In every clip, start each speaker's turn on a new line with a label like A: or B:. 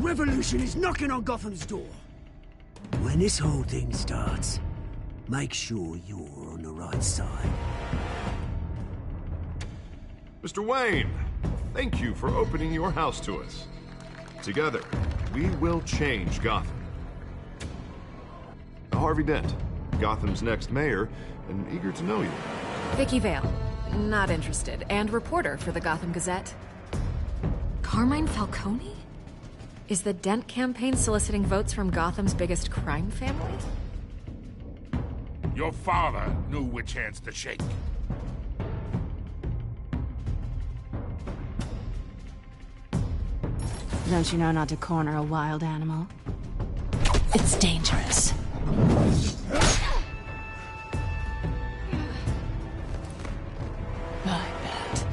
A: revolution is knocking on Gotham's door. When this whole thing starts, make sure you're on the right side.
B: Mr. Wayne, thank you for opening your house to us. Together, we will change Gotham. Harvey Dent, Gotham's next mayor, and eager to know you.
C: Vicky Vale, not interested, and reporter for the Gotham Gazette. Carmine Falcone? Is the Dent campaign soliciting votes from Gotham's biggest crime family?
D: Your father knew which hands to shake.
E: Don't you know not to corner a wild animal? It's dangerous. I bet.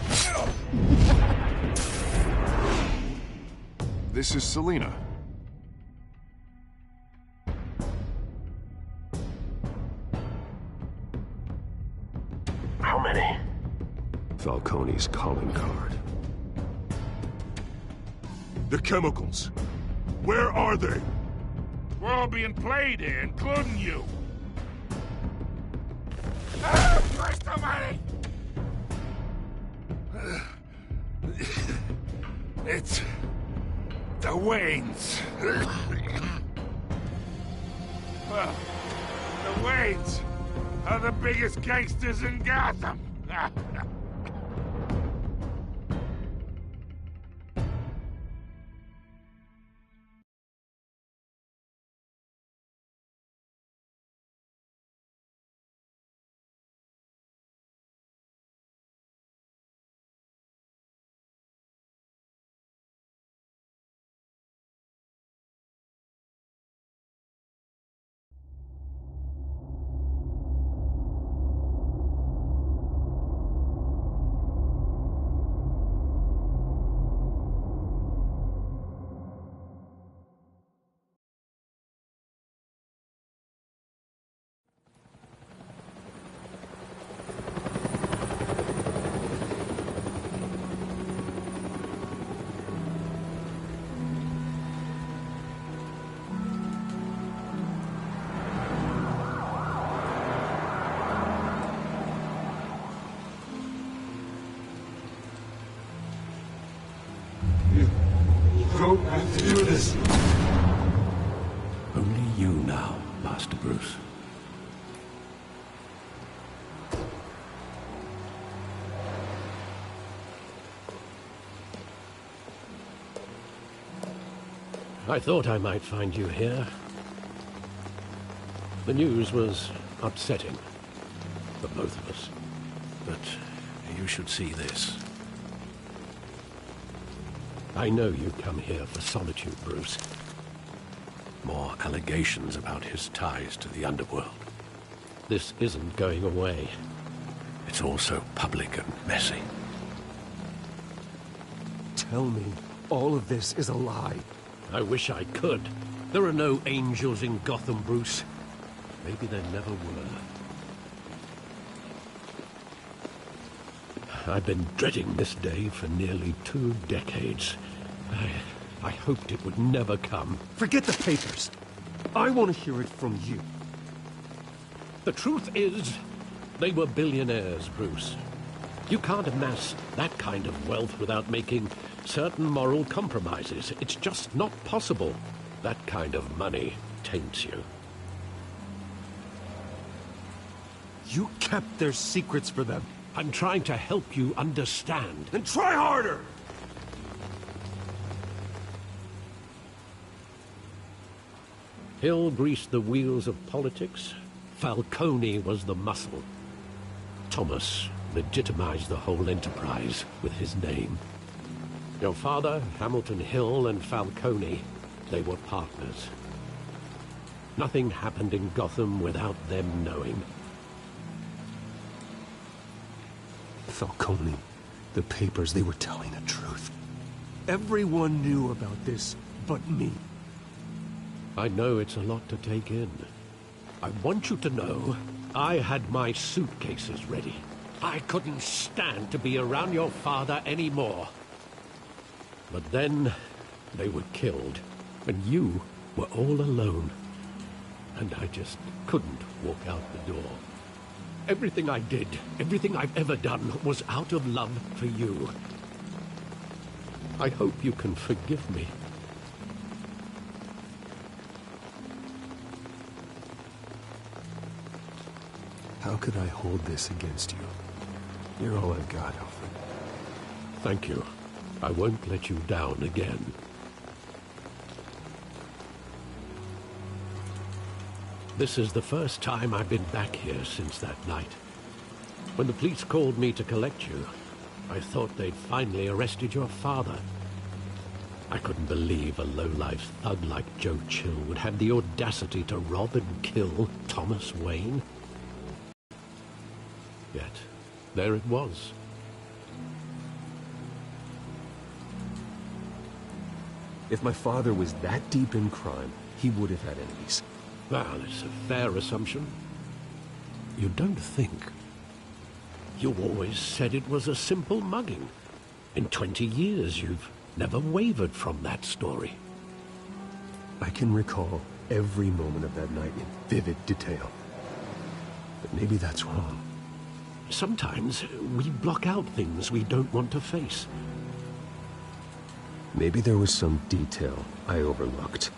B: This is Selina.
F: How many?
G: Falcone's calling card.
F: The chemicals. Where are they?
D: We're all being played here, including you. Christ almighty! It's the Waynes. Well, the Waynes are the biggest gangsters in Gotham.
G: Do this. Only you now, Master Bruce.
H: I thought I might find you here. The news was upsetting for both of us. But you should see this. I know you come here for solitude, Bruce. More allegations about his ties to the underworld. This isn't going away. It's all so public and messy.
I: Tell me all of this is a lie.
H: I wish I could. There are no angels in Gotham, Bruce. Maybe there never were. I've been dreading this day for nearly 2 decades. I hoped it would never come.
I: Forget the papers. I want to hear it from you.
H: The truth is, they were billionaires, Bruce. You can't amass that kind of wealth without making certain moral compromises. It's just not possible. That kind of money taints you.
I: You kept their secrets for them.
H: I'm trying to help you understand.
I: Then try harder!
H: Hill greased the wheels of politics. Falcone was the muscle. Thomas legitimized the whole enterprise with his name. Your father, Hamilton Hill, and Falcone, they were partners. Nothing happened in Gotham without them knowing.
I: Falcone, the papers, they were telling the truth. Everyone knew about this but me.
H: I know it's a lot to take in. I want you to know, I had my suitcases ready. I couldn't stand to be around your father anymore. But then, they were killed. And you were all alone. And I just couldn't walk out the door. Everything I did, everything I've ever done, was out of love for you. I hope you can forgive me.
I: How could I hold this against you? You're all I've got, Alfred.
H: Thank you. I won't let you down again. This is the first time I've been back here since that night. When the police called me to collect you, I thought they'd finally arrested your father. I couldn't believe a low-life thug like Joe Chill would have the audacity to rob and kill Thomas Wayne. Yet, there it was.
I: If my father was that deep in crime, he would have had enemies.
H: Well, it's a fair assumption. You don't think. You always said it was a simple mugging. In 20 years, you've never wavered from that story.
I: I can recall every moment of that night in vivid detail. But maybe that's wrong.
H: Sometimes we block out things we don't want to face.
I: Maybe there was some detail I overlooked.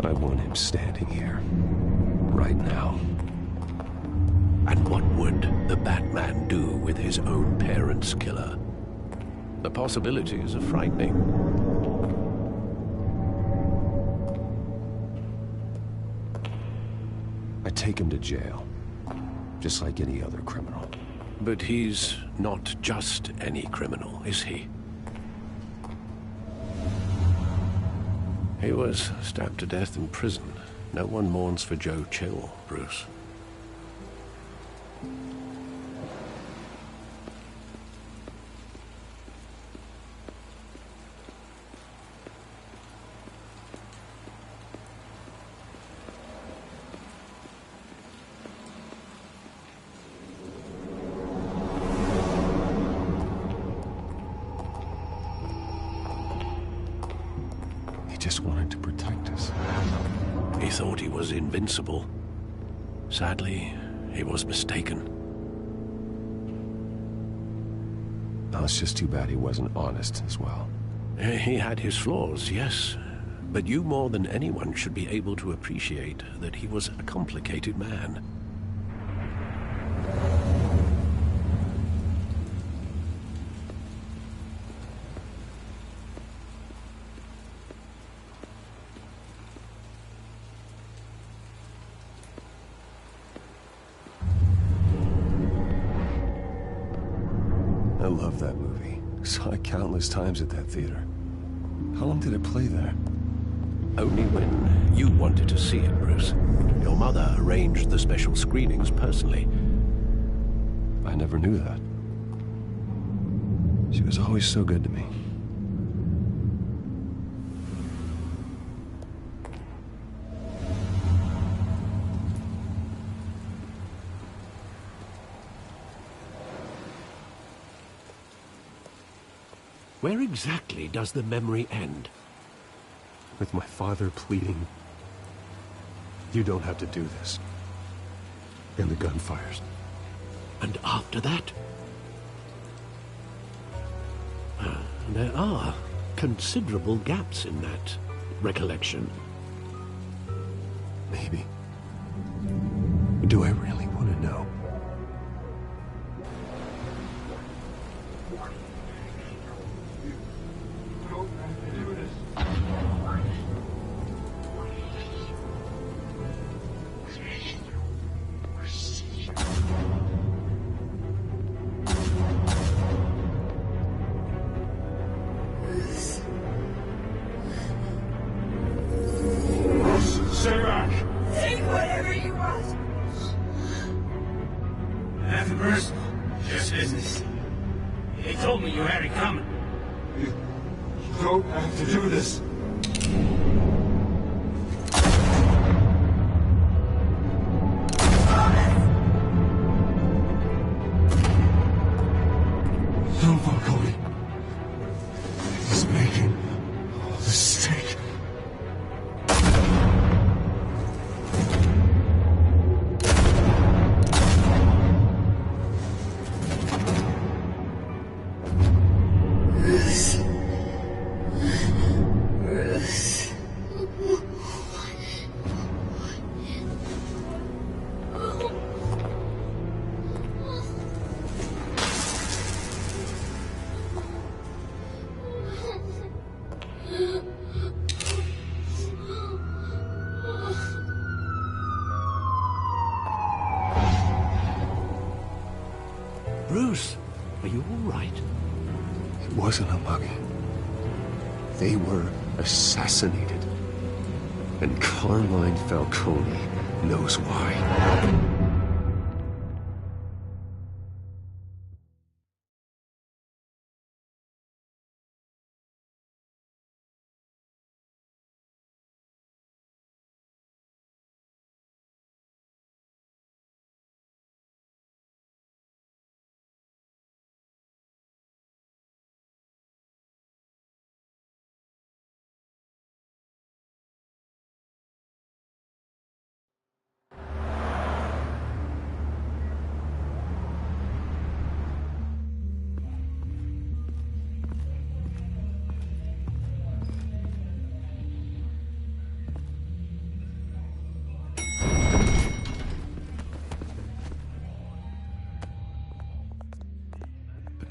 I: I want him standing here, right now.
H: And what would the Batman do with his own parents' killer? The possibilities are frightening.
I: I take him to jail, just like any other criminal.
H: But he's not just any criminal, is he? He was stabbed to death in prison. No one mourns for Joe Chill, Bruce.
I: Just wanted to protect us.
H: He thought he was invincible. Sadly, he was mistaken.
I: Oh, it's just too bad he wasn't honest as well.
H: He had his flaws, yes. But you more than anyone should be able to appreciate that he was a complicated man.
I: I love that movie. Saw it countless times at that theater. How long did it play there?
H: Only when you wanted to see it, Bruce. Your mother arranged the special screenings personally.
I: I never knew that. She was always so good to me.
H: Where exactly does the memory end?
I: With my father pleading, "You don't have to do this." And the gun fires.
H: And after that? There are considerable gaps in that recollection.
I: Maybe. But do I really want to know?
D: Well, you had it coming.
F: You don't have to do this. No, Falcone. He's making a mistake.
H: Bruce, are you all right?
I: It wasn't a mug. They were assassinated. And Carmine Falcone knows why.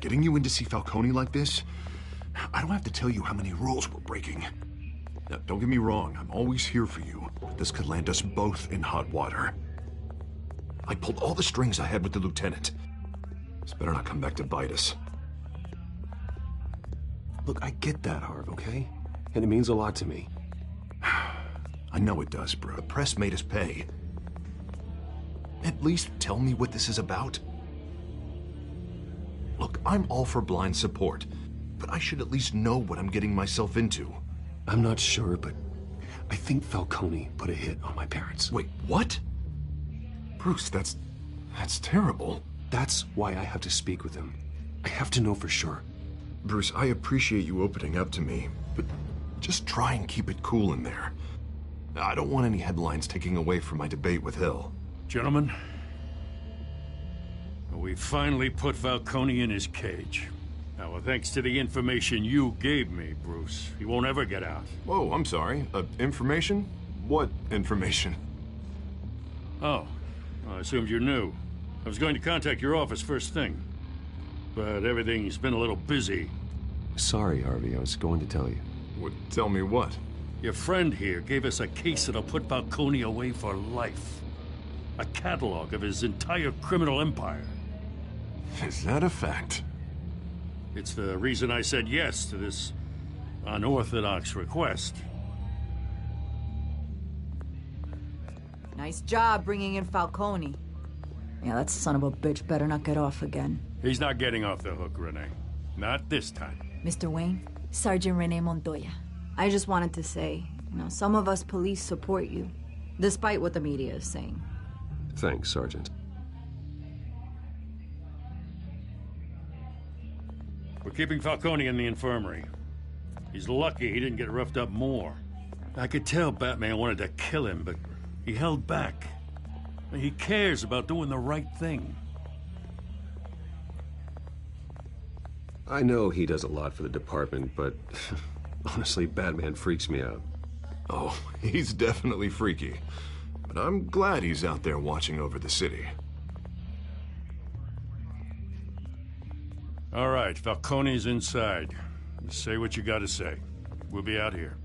B: Getting you in to see Falcone like this? I don't have to tell you how many rules we're breaking. Now, don't get me wrong, I'm always here for you, but this could land us both in hot water. I pulled all the strings I had with the lieutenant. This better not come back to bite us.
I: Look, I get that, Harv, okay? And it means a lot to me.
B: I know it does, bro. The press made us pay. At least tell me what this is about. Look, I'm all for blind support, but I should at least know what I'm getting myself into.
I: I'm not sure, but I think Falcone put a hit on my parents.
B: Wait, what? Bruce, that's terrible.
I: That's why I have to speak with him. I have to know for sure.
B: Bruce, I appreciate you opening up to me, but just try and keep it cool in there. I don't want any headlines taking away from my debate with Hill.
D: Gentlemen, we finally put Falcone in his cage. Now, thanks to the information you gave me, Bruce, he won't ever get out.
B: Whoa, I'm sorry. Information? What information?
D: Oh, I assumed you knew. I was going to contact your office first thing, but everything's been a little busy.
I: Sorry, Harvey, I was going to tell you.
B: Tell me what?
D: Your friend here gave us a case that'll put Falcone away for life. A catalog of his entire criminal empire.
B: Is that a fact?
D: It's the reason I said yes to this unorthodox request.
J: Nice job bringing in Falcone. Yeah, that son of a bitch better not get off again.
D: He's not getting off the hook, Renee. Not this time.
J: Mr. Wayne, Sergeant Renee Montoya. I just wanted to say, some of us police support you, despite what the media is saying.
I: Thanks, Sergeant.
D: We're keeping Falcone in the infirmary. He's lucky he didn't get roughed up more. I could tell Batman wanted to kill him, but he held back. He cares about doing the right thing.
I: I know he does a lot for the department, but honestly, Batman freaks me out.
B: Oh, he's definitely freaky. But I'm glad he's out there watching over the city.
D: All right, Falcone's inside. Say what you gotta say. We'll be out here.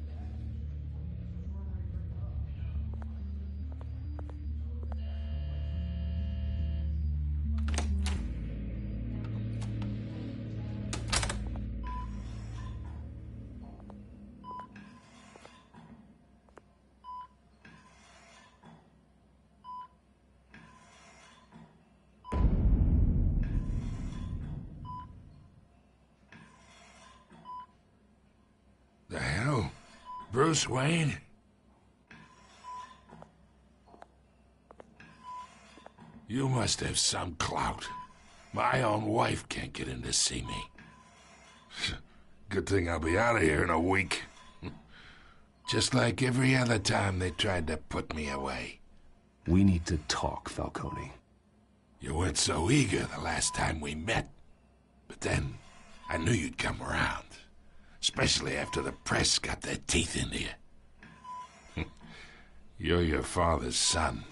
K: Bruce Wayne? You must have some clout. My own wife can't get in to see me. Good thing I'll be out of here in a week. Just like every other time they tried to put me away.
G: We need to talk, Falcone.
K: You weren't so eager the last time we met. But then, I knew you'd come around. Especially after the press got their teeth into you. You're your father's son.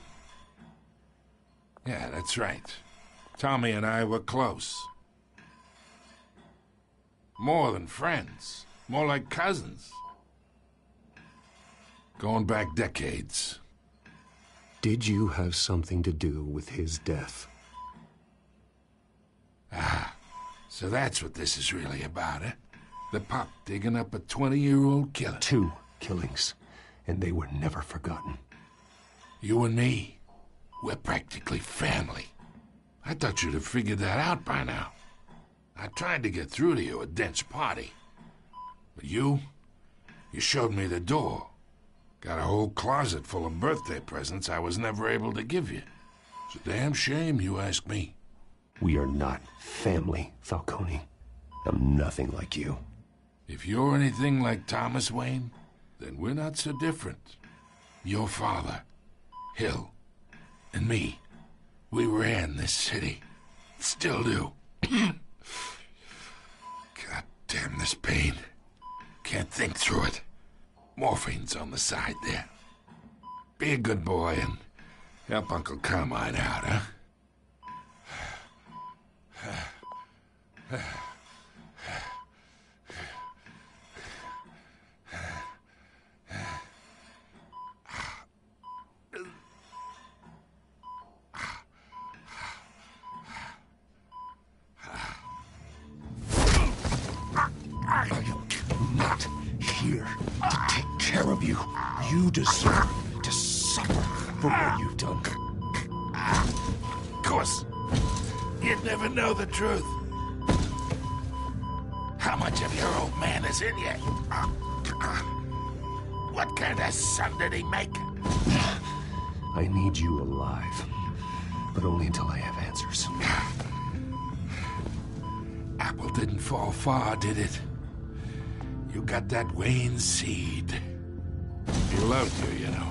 K: Yeah, that's right. Tommy and I were close. More than friends. More like cousins. Going back decades.
I: Did you have something to do with his death?
K: Ah, so that's what this is really about, eh? The pup digging up a 20-year-old killer.
I: 2 killings, and they were never forgotten.
K: You and me, we're practically family. I thought you'd have figured that out by now. I tried to get through to you at Dent's party. But you showed me the door. Got a whole closet full of birthday presents I was never able to give you. It's a damn shame, you ask me.
I: We are not family, Falcone. I'm nothing like you.
K: If you're anything like Thomas Wayne, then we're not so different. Your father, Hill, and me, we ran this city. Still do. God damn this pain. Can't think through it. Morphine's on the side there. Be a good boy and help Uncle Carmine out, huh?
I: I'm not here to take care of you. You deserve to suffer for what you've done.
K: Of course. You'd never know the truth. How much of your old man is in you? What kind of son did he make?
I: I need you alive, but only until I have answers.
K: Apple didn't fall far, did it? You got that Wayne seed. He loved you, you know.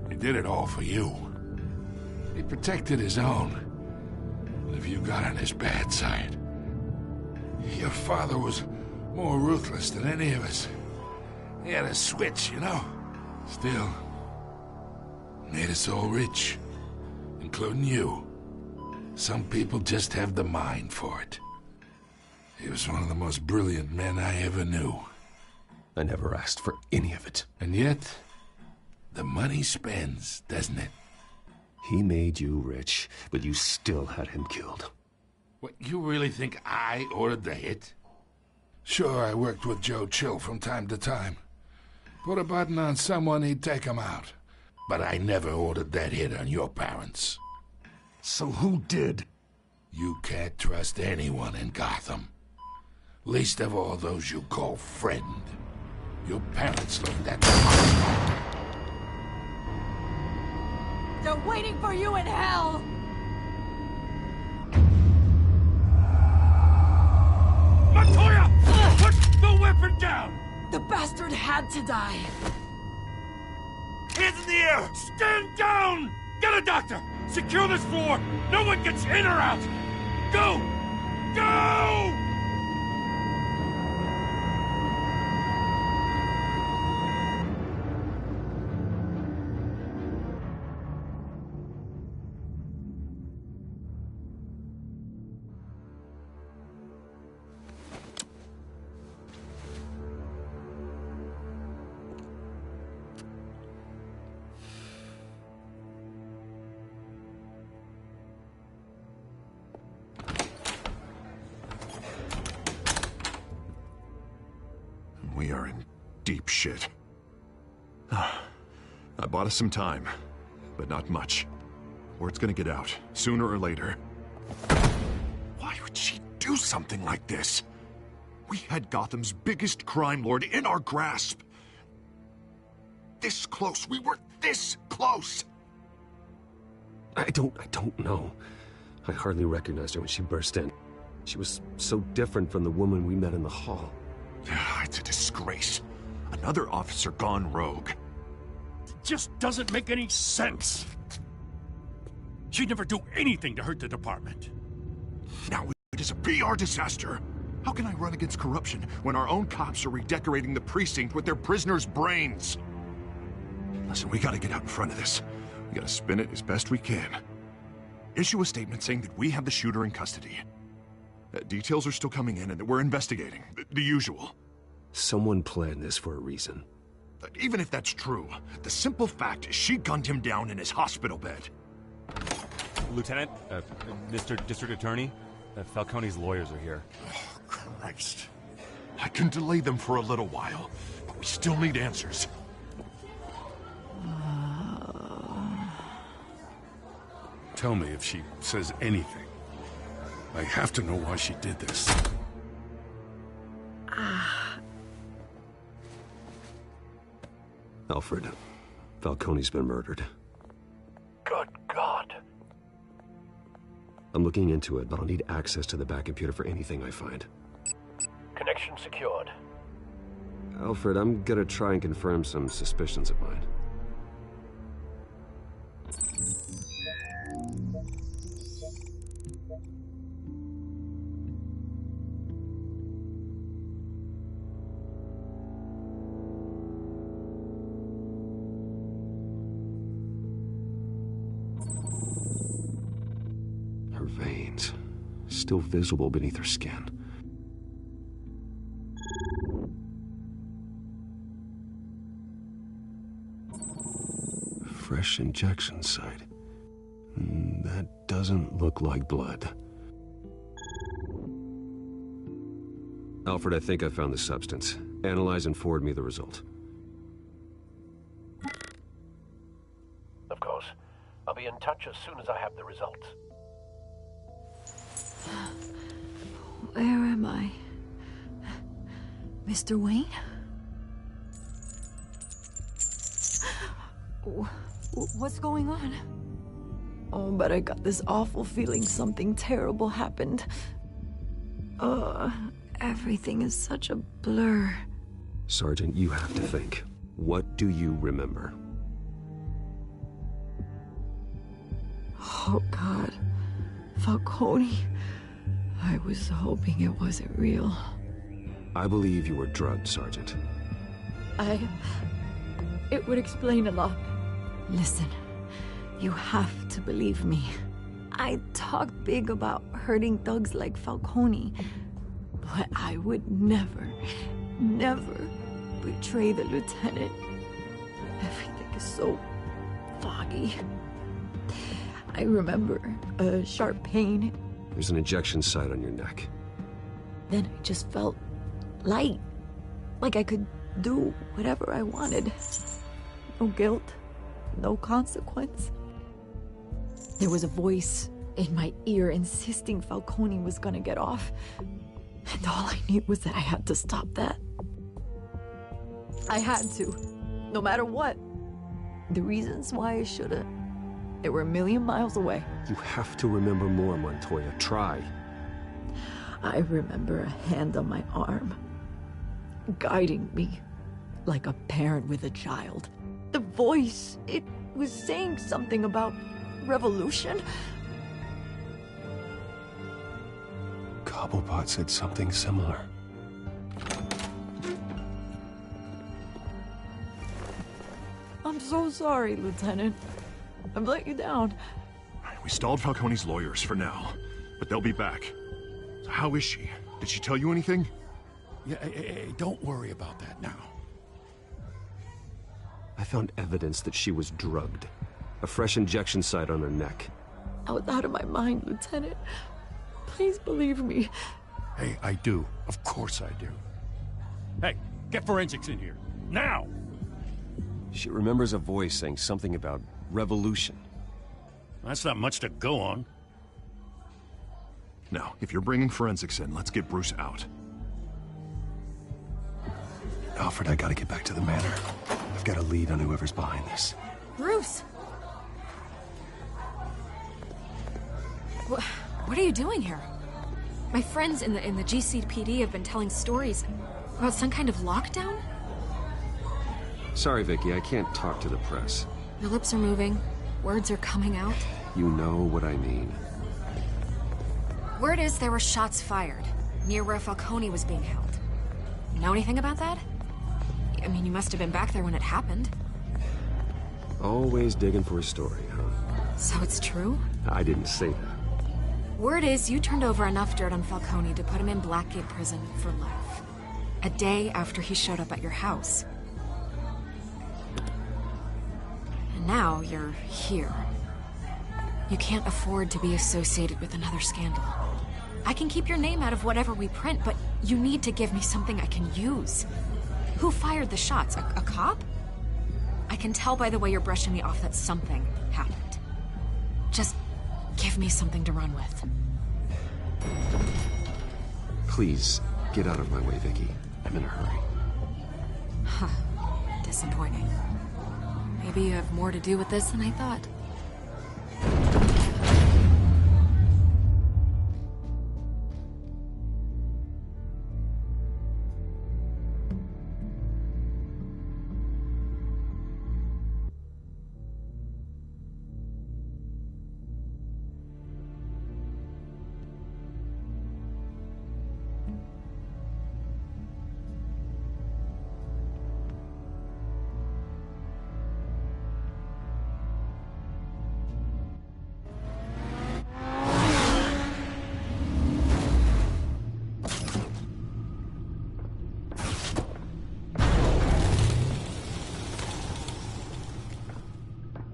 K: He did it all for you. He protected his own. And if you got on his bad side, your father was more ruthless than any of us. He had a switch, you know. Still, made us all rich, including you. Some people just have the mind for it. He was one of the most brilliant men I ever knew.
I: I never asked for any of it.
K: And yet, the money spends, doesn't it?
I: He made you rich, but you still had him killed.
K: What, you really think I ordered the hit? Sure, I worked with Joe Chill from time to time. Put a button on someone, he'd take him out. But I never ordered that hit on your parents.
I: So who did?
K: You can't trust anyone in Gotham. Least of all those you call friend. Your parents learned that.
J: They're waiting for you in hell!
D: Montoya! Put the weapon down!
J: The bastard had to die.
D: Hands in the air! Stand down! Get a doctor! Secure this floor! No one gets in or out! Go! Go!
B: We are in deep shit. I bought us some time, but not much. Word's gonna get out, sooner or later. Why would she do something like this? We had Gotham's biggest crime lord in our grasp. this close. We were this close.
I: I don't know. I hardly recognized her when she burst in. She was so different from the woman we met in the hall.
B: It's a disgrace. Another officer gone rogue.
D: It just doesn't make any sense. She'd never do anything to hurt the department.
B: Now it is a PR disaster. How can I run against corruption when our own cops are redecorating the precinct with their prisoners' brains? Listen, we gotta get out in front of this. We gotta spin it as best we can. Issue a statement saying that we have the shooter in custody. Details are still coming in and that we're investigating. The usual.
I: Someone planned this for a reason.
B: Even if that's true, the simple fact is she gunned him down in his hospital bed.
L: Lieutenant, Mr. District Attorney, Falcone's lawyers are here.
B: Oh, Christ. I can delay them for a little while, but we still need answers.
D: Tell me if she says anything. I have to know why she did this.
I: Alfred, Falcone's been murdered.
H: Good God.
I: I'm looking into it, but I'll need access to the back computer for anything I find.
H: Connection secured.
I: Alfred, I'm gonna try and confirm some suspicions of mine. Her veins, still visible beneath her skin. Fresh injection site. That doesn't look like blood. Alfred, I think I found the substance. Analyze and forward me the result.
H: Of course. I'll be in touch as soon as I have the results.
J: Where am I? Mr. Wayne? What's going on? Oh, but I got this awful feeling something terrible happened. Everything is such a blur.
I: Sergeant, you have to think. What do you remember?
J: Oh, God. Falcone. I was hoping it wasn't real.
I: I believe you were drugged, Sergeant.
J: It would explain a lot. Listen, you have to believe me. I talk big about hurting thugs like Falcone, but I would never betray the lieutenant. Everything is so foggy. I remember a sharp pain.
I: There's an injection site on your neck.
J: Then I just felt light, like I could do whatever I wanted. No guilt, no consequence. There was a voice in my ear insisting Falcone was gonna get off. And all I knew was that I had to stop that. I had to, no matter what. The reasons why I should've, they were a million miles away.
I: You have to remember more, Montoya. Try.
J: I remember a hand on my arm, guiding me like a parent with a child. The voice, it was saying something about revolution.
I: Cobblepot said something similar.
J: I'm so sorry, Lieutenant. I've let you down.
B: We stalled Falcone's lawyers for now, but they'll be back. So how is she? Did she tell you anything?
D: Yeah, hey, don't worry about that now.
I: I found evidence that she was drugged. A fresh injection site on her neck.
J: I was out of my mind, Lieutenant. Please believe me.
D: Hey, I do. Of course I do. Hey, get forensics in here. Now!
I: She remembers a voice saying something about revolution.
D: That's not much to go on.
B: Now, if you're bringing forensics in, let's get Bruce out.
I: Alfred, I gotta get back to the manor. I've got a lead on whoever's behind this.
C: Bruce! What are you doing here? My friends in the GCPD have been telling stories about some kind of lockdown?
I: Sorry, Vicky, I can't talk to the press.
C: Your lips are moving. Words are coming out.
I: You know what I mean.
C: Word is there were shots fired near where Falcone was being held. You know anything about that? I mean, you must have been back there when it happened.
I: Always digging for a story, huh?
C: So it's true?
I: I didn't say that.
C: Word is you turned over enough dirt on Falcone to put him in Blackgate Prison for life. A day after he showed up at your house. And now you're here. You can't afford to be associated with another scandal. I can keep your name out of whatever we print, but you need to give me something I can use. Who fired the shots? A cop? I can tell by the way you're brushing me off that something happened. Just give me something to run with.
I: Please, get out of my way, Vicky. I'm in a hurry.
C: Huh. Disappointing. Maybe you have more to do with this than I thought.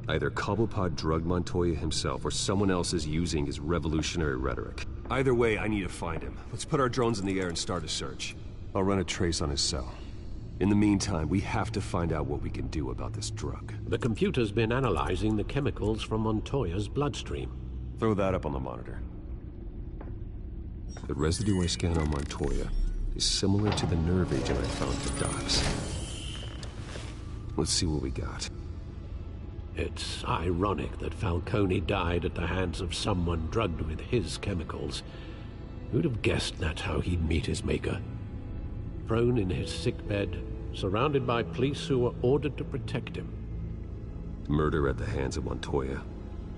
I: Either Cobblepot drugged Montoya himself, or someone else is using his revolutionary rhetoric. Either way, I need to find him. Let's put our drones in the air and start a search. I'll run a trace on his cell. In the meantime, we have to find out what we can do about this drug.
H: The computer's been analyzing the chemicals from Montoya's bloodstream.
I: Throw that up on the monitor. The residue I scanned on Montoya is similar to the nerve agent I found for Docs. Let's see what we got.
H: It's ironic that Falcone died at the hands of someone drugged with his chemicals. Who'd have guessed that's how he'd meet his maker? Prone in his sickbed, surrounded by police who were ordered to protect him.
I: Murder at the hands of Montoya.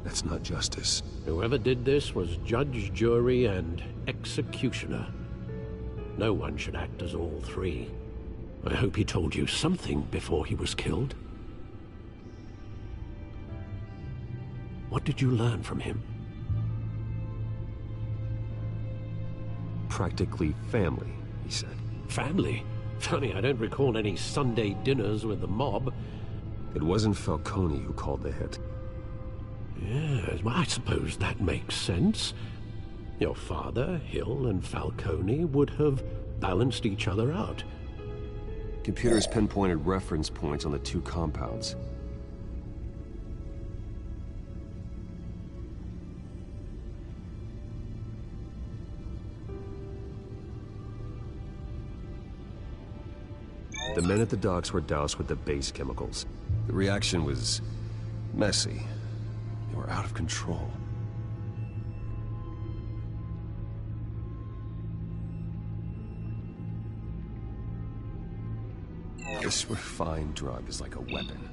I: That's not justice.
H: Whoever did this was judge, jury, and executioner. No one should act as all three. I hope he told you something before he was killed. What did you learn from him?
I: Practically family, he said.
H: Family? Funny, I don't recall any Sunday dinners with the mob.
I: It wasn't Falcone who called the hit.
H: Yes, well, I suppose that makes sense. Your father, Hill, and Falcone would have balanced each other out.
I: Computers pinpointed reference points on the two compounds. The men at the docks were doused with the base chemicals. The reaction was messy. They were out of control. This refined drug is like a weapon.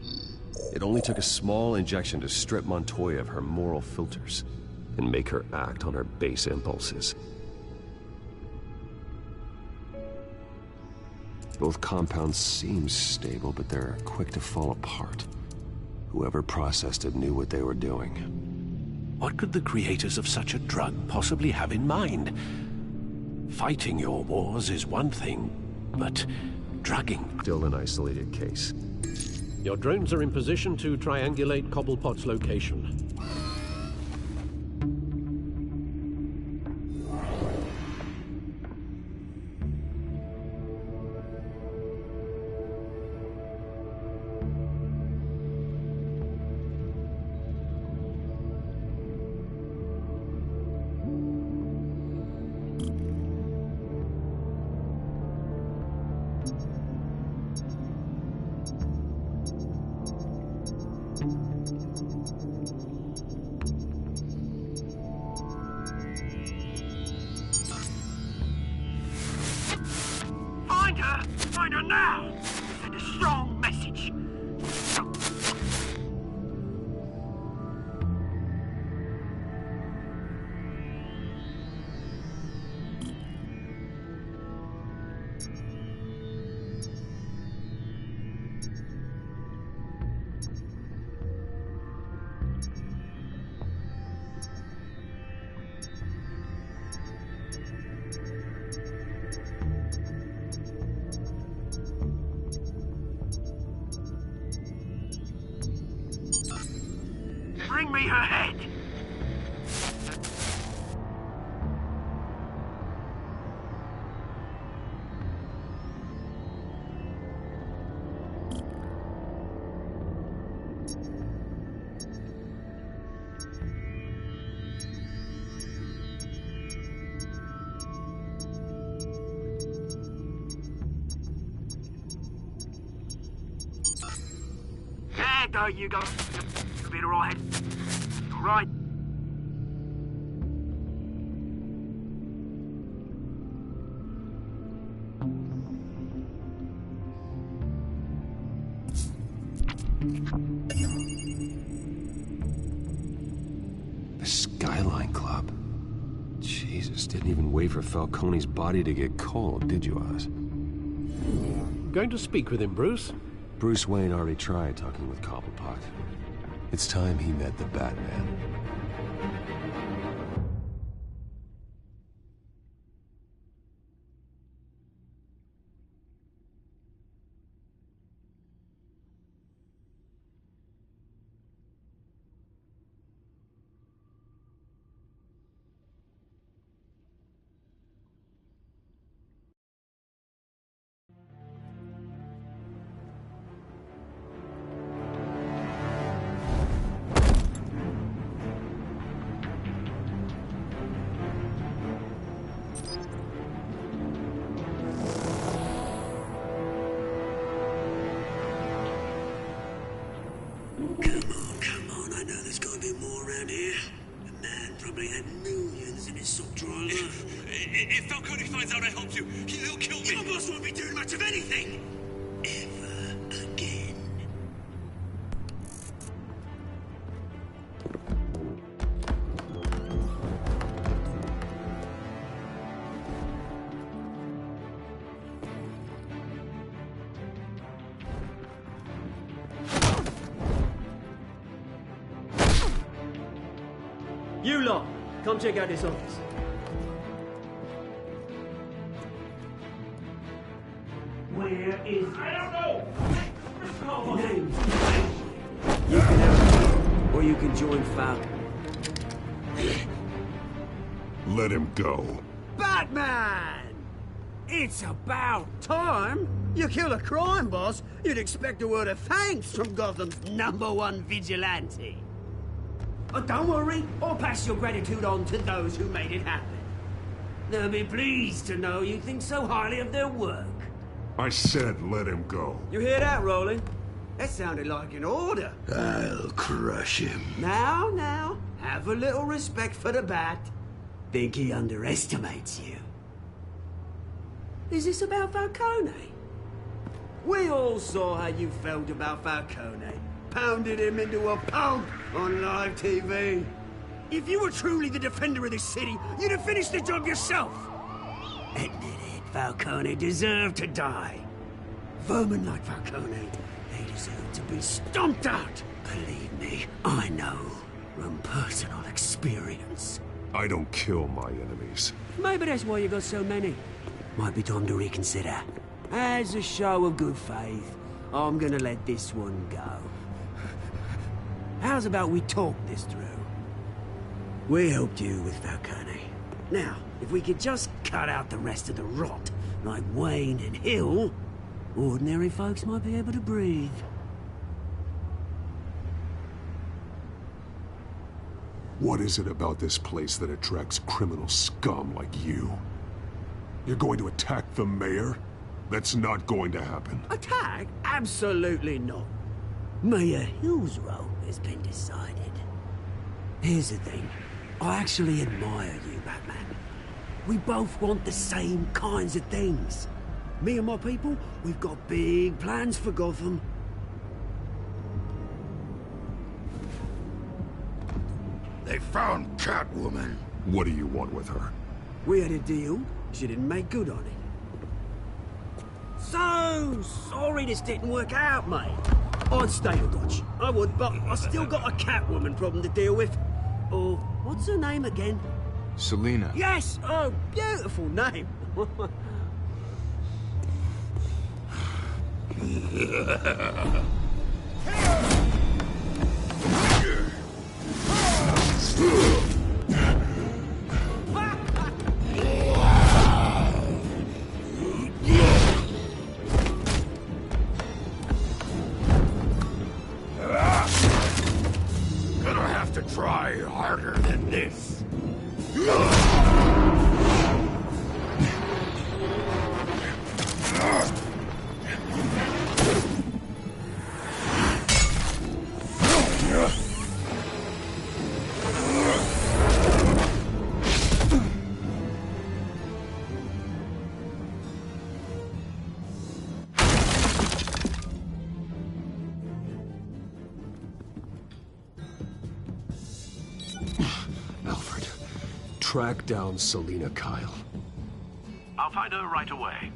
I: It only took a small injection to strip Montoya of her moral filters and make her act on her base impulses. Both compounds seem stable, but they're quick to fall apart. Whoever processed it knew what they were doing.
H: What could the creators of such a drug possibly have in mind? Fighting your wars is one thing, but drugging...
I: Still an isolated case.
H: Your drones are in position to triangulate Cobblepot's location.
A: Find her! Find her now! Send a strong message. Bring me her head! There go, you go. You'll be alright. Right.
I: The Skyline Club. Jesus, didn't even wait for Falcone's body to get cold, did you, Oz?
H: Going to speak with him, Bruce?
I: Bruce Wayne already tried talking with Cobblepot. It's time he met the Batman.
A: Come on, I know there's gotta be more around here. The man probably had millions in his sock drawer.
M: If Falcone finds out I helped you, he'll kill me.
A: Your boss won't be doing much of anything! Ever again.
N: You lot, come check out this office.
A: Where is...
N: I don't know!
A: The name's You can help me, or you can join Falcon.
F: Let him go.
A: Batman! It's about time. You kill a crime boss, you'd expect a word of thanks from Gotham's #1 vigilante. Oh, don't worry, I'll pass your gratitude on to those who made it happen. They'll be pleased to know you think so highly of their work.
F: I said let him go.
A: You hear that, Roland? That sounded like an order.
F: I'll crush him.
A: Now, have a little respect for the Bat. Think he underestimates you. Is this about Falcone? We all saw how you felt about Falcone. Pounded him into a pulp on live TV. If you were truly the defender of this city, you'd have finished the job yourself. Admit it, Falcone deserved to die. Vermin like Falcone, they deserve to be stomped out. Believe me, I know from personal experience.
F: I don't kill my enemies.
A: Maybe that's why you got so many. Might be time to reconsider. As a show of good faith, I'm gonna let this one go. How's about we talk this through? We helped you with Falcone. Now, if we could just cut out the rest of the rot, like Wayne and Hill, ordinary folks might be able to breathe.
F: What is it about this place that attracts criminal scum like you? You're going to attack the mayor? That's not going to happen.
A: Attack? Absolutely not. Mayor Hill's role has been decided. Here's the thing. I actually admire you, Batman. We both want the same kinds of things. Me and my people, we've got big plans for Gotham.
K: They found Catwoman.
F: What do you want with her?
A: We had a deal. She didn't make good on it. So sorry this didn't work out, mate. I'd stay a watch. I would, but I still got a Catwoman problem to deal with. Oh, what's her name again?
O: Selina.
A: Yes! Oh, beautiful name.
K: Gonna have to try harder than this.
I: Alfred, track down Selina Kyle.
H: I'll find her right away.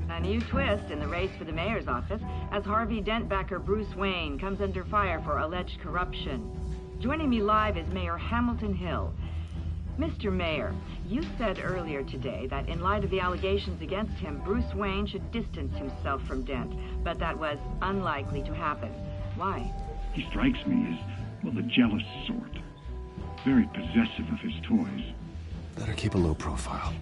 P: A new twist in the race for the mayor's office as Harvey Dent backer Bruce Wayne comes under fire for alleged corruption. Joining me live is Mayor Hamilton Hill. Mr. Mayor, you said earlier today that in light of the allegations against him, Bruce Wayne should distance himself from Dent, but that was unlikely to happen. Why?
Q: He strikes me as, well, the jealous sort. Very possessive of his toys.
I: Better keep a low profile.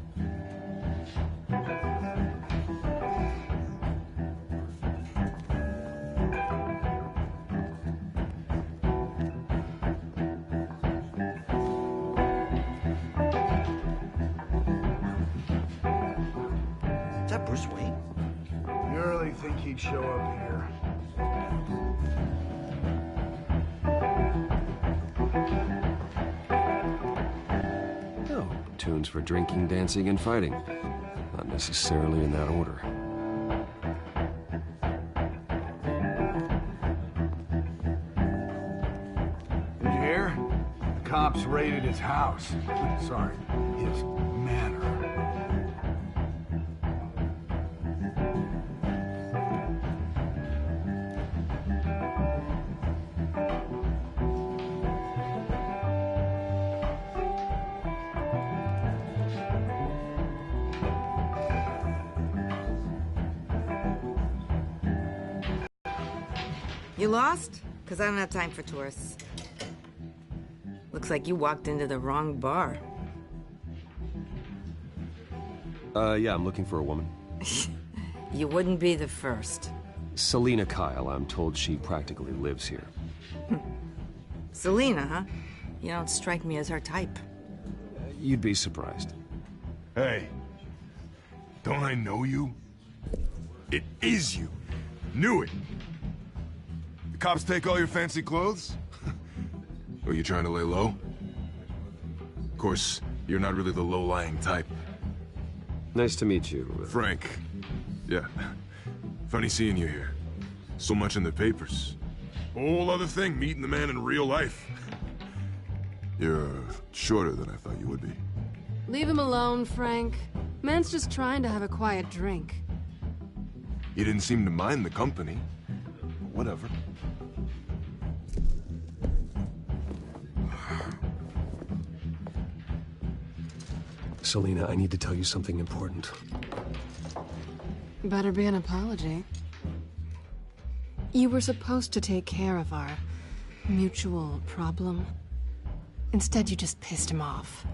A: Is that Bruce Wayne?
O: You really think he'd show up here?
I: Oh, tunes for drinking, dancing, and fighting. Not necessarily in that order.
O: Did you hear? The cops raided his house. Sorry, his manor.
R: You lost? Because I don't have time for tourists. Looks like you walked into the wrong bar.
I: Yeah, I'm looking for a woman.
P: You wouldn't be the first.
I: Selina Kyle, I'm told she practically lives here.
P: Selina, huh? You don't strike me as her type.
I: You'd be surprised.
R: Hey, don't I know you? It is you. Knew it. The cops take all your fancy clothes? Are you trying to lay low? Of course, you're not really the low-lying type.
I: Nice to meet you.
R: Frank. Yeah. Funny seeing you here. So much in the papers. Whole other thing, meeting the man in real life. You're shorter than I thought you would be.
E: Leave him alone, Frank. Man's just trying to have a quiet drink.
R: You didn't seem to mind the company. Whatever.
I: Selina, I need to tell you something important.
E: Better be an apology. You were supposed to take care of our mutual problem. Instead, you just pissed him off.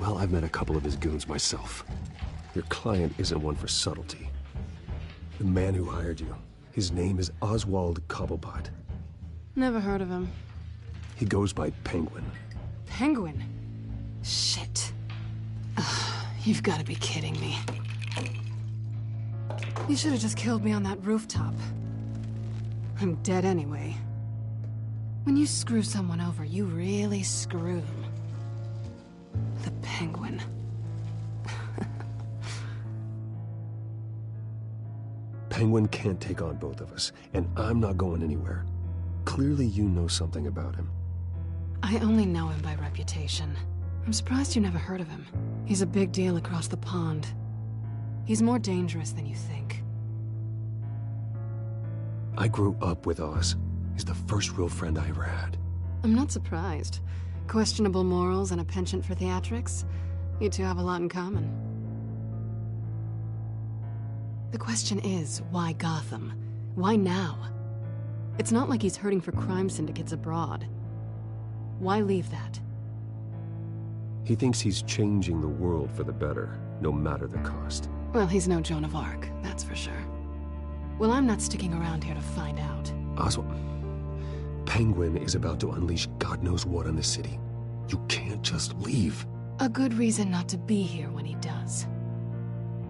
I: Well, I've met a couple of his goons myself. Your client isn't one for subtlety. The man who hired you, his name is Oswald Cobblepot.
E: Never heard of him.
I: He goes by Penguin.
E: Penguin? Shit. Ugh, you've got to be kidding me. You should have just killed me on that rooftop. I'm dead anyway. When you screw someone over, you really screw them. The Penguin.
I: Penguin can't take on both of us, and I'm not going anywhere. Clearly you know something about him.
E: I only know him by reputation. I'm surprised you never heard of him. He's a big deal across the pond. He's more dangerous than you think.
I: I grew up with Oz. He's the first real friend I ever had.
E: I'm not surprised. Questionable morals and a penchant for theatrics. You two have a lot in common. The question is, why Gotham? Why now? It's not like he's hurting for crime syndicates abroad. Why leave that?
I: He thinks he's changing the world for the better, no matter the cost.
E: Well, he's no Joan of Arc, that's for sure. Well, I'm not sticking around here to find out.
I: Oswald, Penguin is about to unleash God knows what on the city. You can't just leave.
E: A good reason not to be here when he does.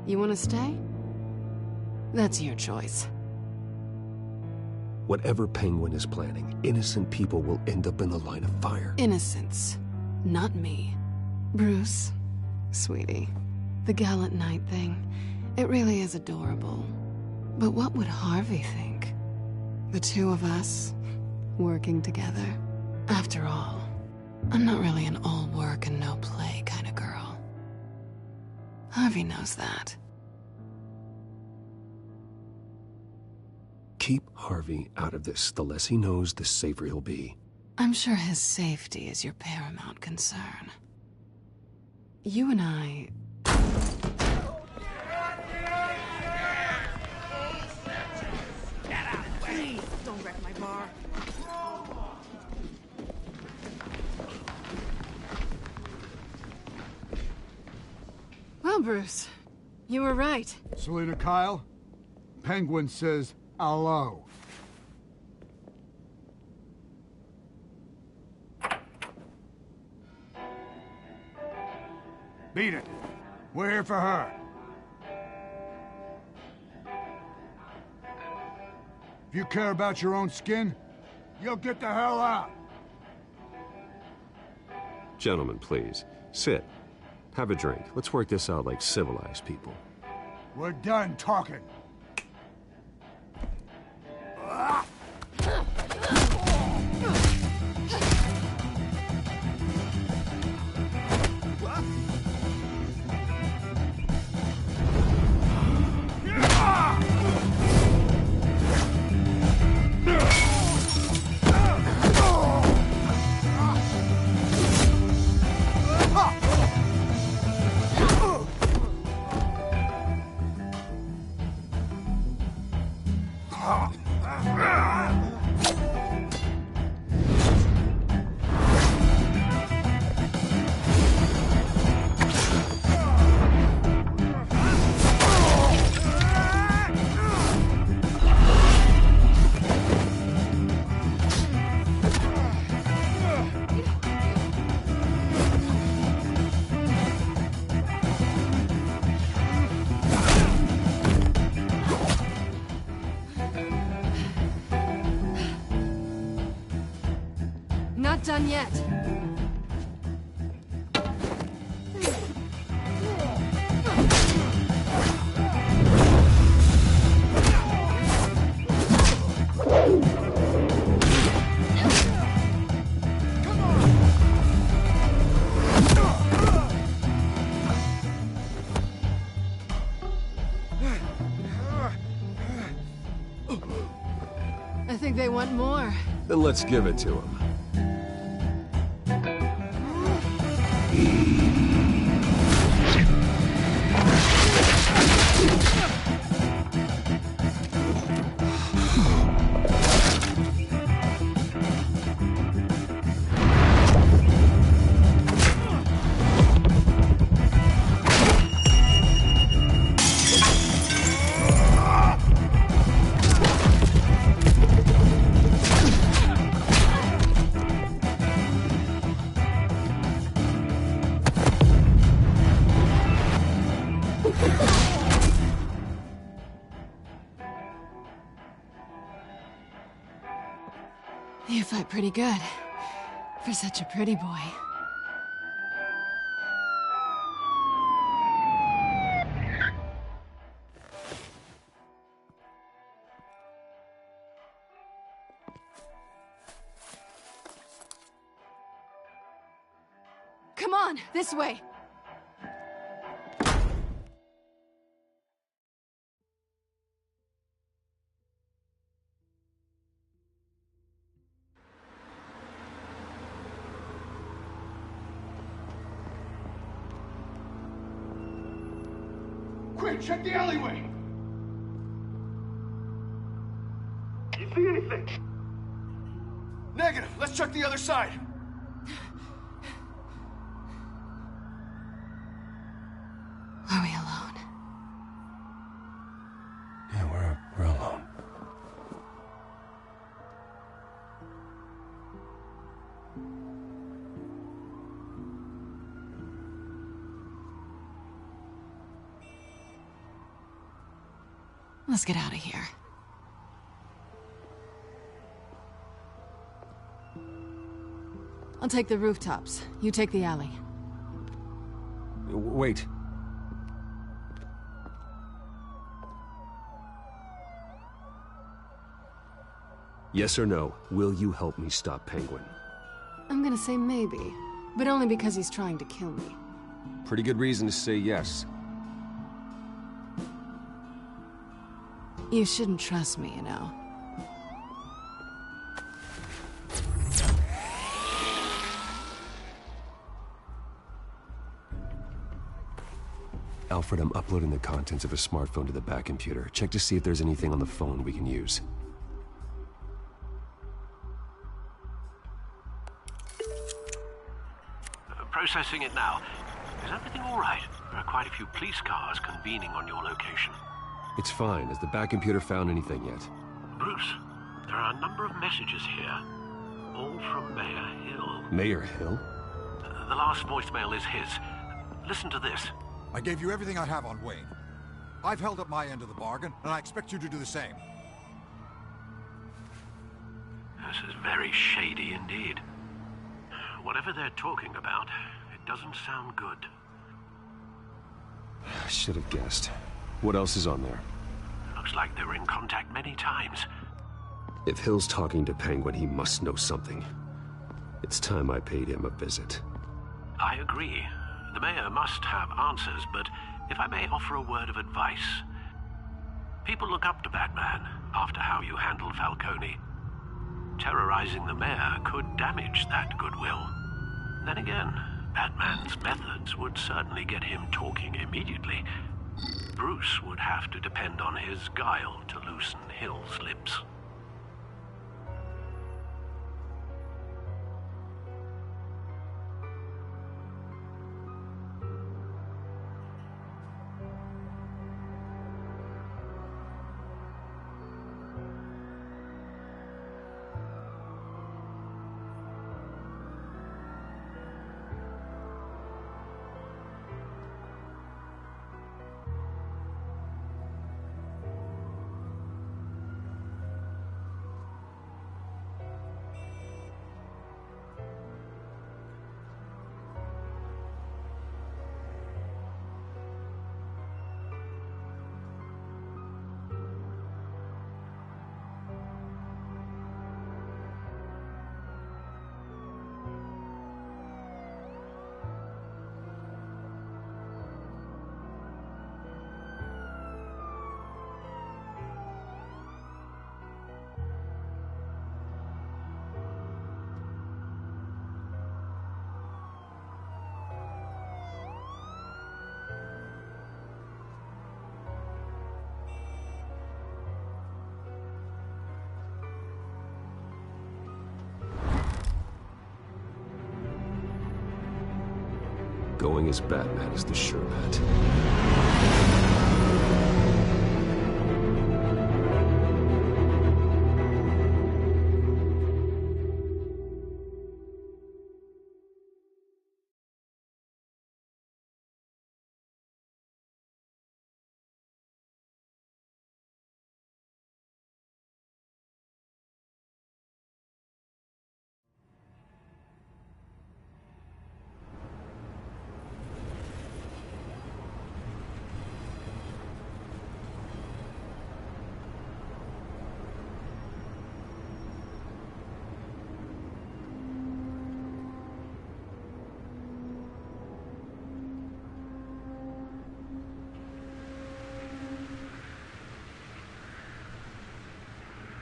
E: You want to stay? That's your choice.
I: Whatever Penguin is planning, innocent people will end up in the line of fire.
E: Innocence, not me. Bruce, sweetie, the gallant knight thing, it really is adorable. But what would Harvey think? The two of us, working together. After all, I'm not really an all work and no play kind of girl. Harvey knows that.
I: Keep Harvey out of this. The less he knows, the safer he'll be.
E: I'm sure his safety is your paramount concern. You and I...
S: Get out of the way! Don't wreck my bar.
E: Well, Bruce, you were right.
O: Selina Kyle, Penguin says hello. Beat it. We're here for her. If you care about your own skin, you'll get the hell out.
I: Gentlemen, please, sit. Have a drink. Let's work this out like civilized people.
O: We're done talking.
E: yet. I think they want more.
I: Then let's give it to them.
E: You fight pretty good. For such a pretty boy. Come on, this way.
O: Quick, check the alleyway!
M: You see anything?
O: Negative. Let's check the other side.
E: Are we alone?
I: Yeah, we're alone.
E: Let's get out of here. I'll take the rooftops. You take the alley.
I: Wait. Yes or no, will you help me stop Penguin?
E: I'm gonna say maybe, but only because he's trying to kill me.
I: Pretty good reason to say yes.
E: You shouldn't trust me, you know.
I: Alfred, I'm uploading the contents of a smartphone to the back computer. Check to see if there's anything on the phone we can use.
H: Processing it now. Is everything all right? There are quite a few police cars convening on your location.
I: It's fine. Has the back computer found anything yet?
H: Bruce, there are a number of messages here. All from Mayor Hill.
I: Mayor Hill?
H: The last voicemail is his. Listen to this.
T: I gave you everything I have on Wayne. I've held up my end of the bargain, and I expect you to do the same.
H: This is very shady indeed. Whatever they're talking about, it doesn't sound good.
I: I should have guessed. What else is on there?
H: Looks like they were in contact many times.
I: If Hill's talking to Penguin, he must know something. It's time I paid him a visit.
H: I agree. The mayor must have answers, but if I may offer a word of advice. People look up to Batman after how you handled Falcone. Terrorizing the mayor could damage that goodwill. Then again, Batman's methods would certainly get him talking immediately. Bruce would have to depend on his guile to loosen Hill's lips.
I: Going as Batman is the sure bet.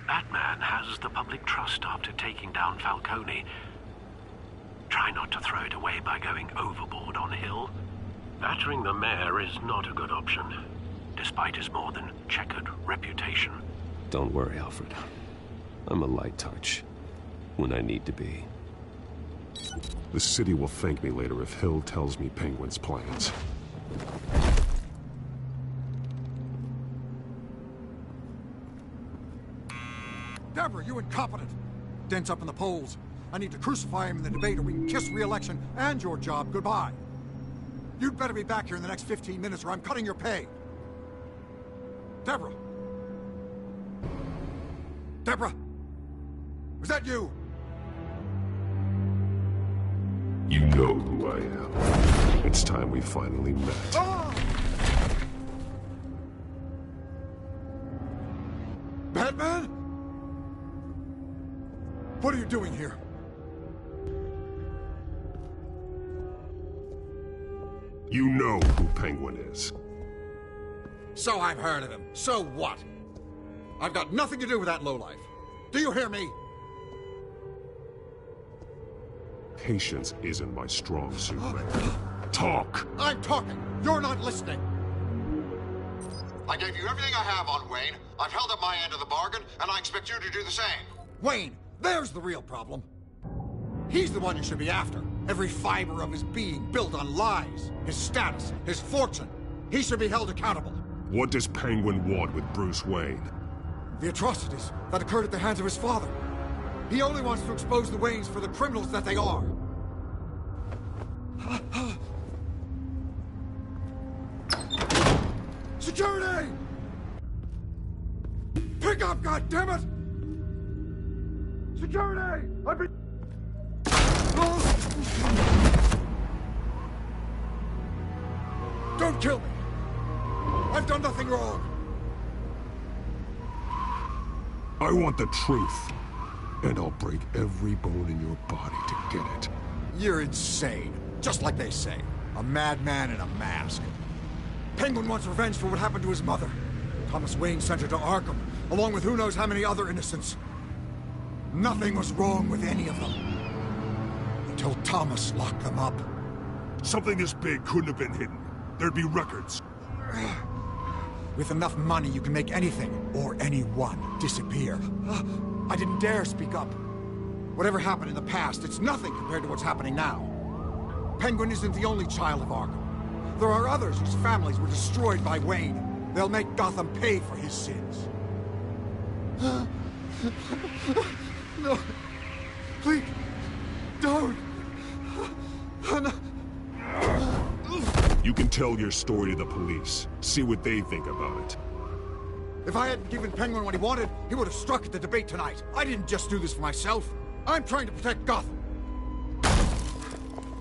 H: Batman has the public trust after taking down Falcone. Try not to throw it away by going overboard on Hill. Battering the mayor is not a good option, despite his more than checkered reputation.
I: Don't worry, Alfred. I'm a light touch when I need to be.
F: The city will thank me later if Hill tells me Penguin's plans.
T: Deborah, you incompetent! Dent's up in the polls. I need to crucify him in the debate or we can kiss re-election and your job goodbye. You'd better be back here in the next 15 minutes or I'm cutting your pay. Deborah! Deborah! Was that you?
F: You know who I am. It's time we finally met.
T: Ah! Batman? What are you doing here?
F: You know who Penguin is.
T: So I've heard of him. So what? I've got nothing to do with that lowlife. Do you hear me?
F: Patience isn't my strong suit. Talk!
T: I'm talking. You're not listening. I gave you everything I have on Wayne. I've held up my end of the bargain, and I expect you to do the same. Wayne, there's the real problem. He's the one you should be after. Every fiber of his being built on lies. His status, his fortune. He should be held accountable.
F: What does Penguin want with Bruce Wayne?
T: The atrocities that occurred at the hands of his father. He only wants to expose the Waynes for the criminals that they are. Security! Pick up, goddammit! Security! I've been... Don't kill me! I've done nothing wrong!
F: I want the truth. And I'll break every bone in your body to get it.
T: You're insane. Just like they say. A madman in a mask. Penguin wants revenge for what happened to his mother. Thomas Wayne sent her to Arkham, along with who knows how many other innocents. Nothing was wrong with any of them. Until Thomas locked them up.
F: Something this big couldn't have been hidden. There'd be records.
T: With enough money, you can make anything, or anyone, disappear. I didn't dare speak up. Whatever happened in the past, it's nothing compared to what's happening now. Penguin isn't the only child of Arkham. There are others whose families were destroyed by Wayne. They'll make Gotham pay for his sins. No. Please. Don't. No.
F: You can tell your story to the police. See what they think about it.
T: If I hadn't given Penguin what he wanted, he would have struck at the debate tonight. I didn't just do this for myself. I'm trying to protect Gotham.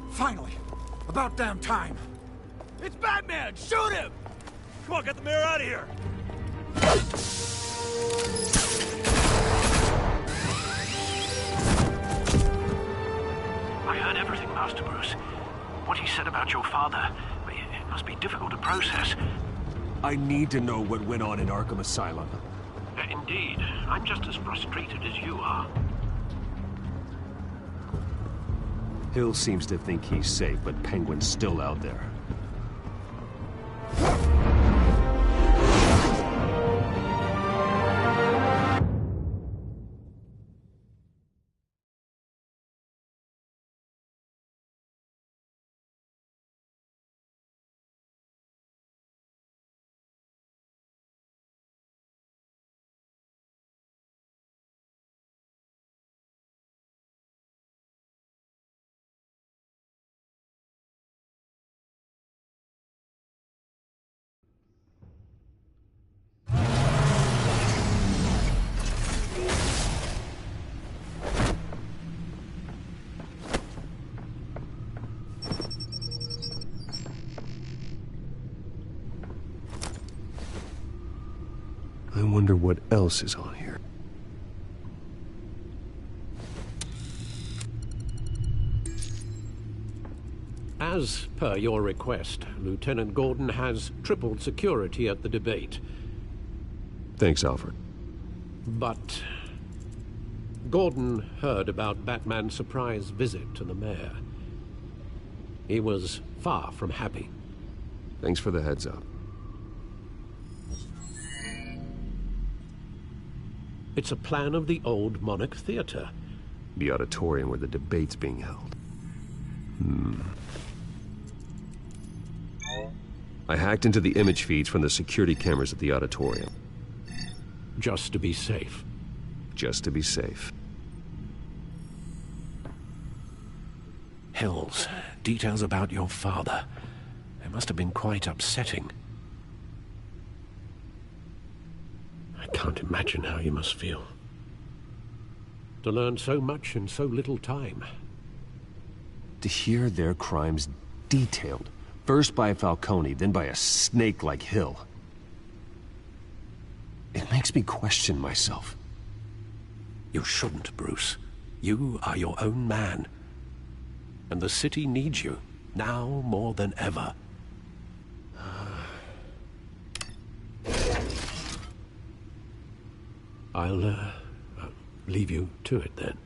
T: Finally. About damn time.
M: It's Batman! Shoot him! Come on, get the mayor out of here!
H: I heard everything, Master Bruce. What he said about your father, it must be difficult to process.
I: I need to know what went on in Arkham Asylum.
H: Indeed. I'm just as frustrated as you are.
I: Hill seems to think he's safe, but Penguin's still out there. wonder what else is on here.
H: As per your request, Lieutenant Gordon has tripled security at the debate.
I: Thanks, Alfred.
H: But Gordon heard about Batman's surprise visit to the mayor. He was far from happy.
I: Thanks for the heads up.
H: It's a plan of the old Monarch Theater.
I: The auditorium where the debate's being held. I hacked into the image feeds from the security cameras at the auditorium.
H: Just to be safe.
I: Just to be safe.
H: Hills, details about your father. They must have been quite upsetting. I can't imagine how you must feel. To learn so much in so little time.
I: To hear their crimes detailed. First by Falcone, then by a snake like Hill. It makes me question myself.
H: You shouldn't, Bruce. You are your own man. And the city needs you, now more than ever. I'll leave you to it then.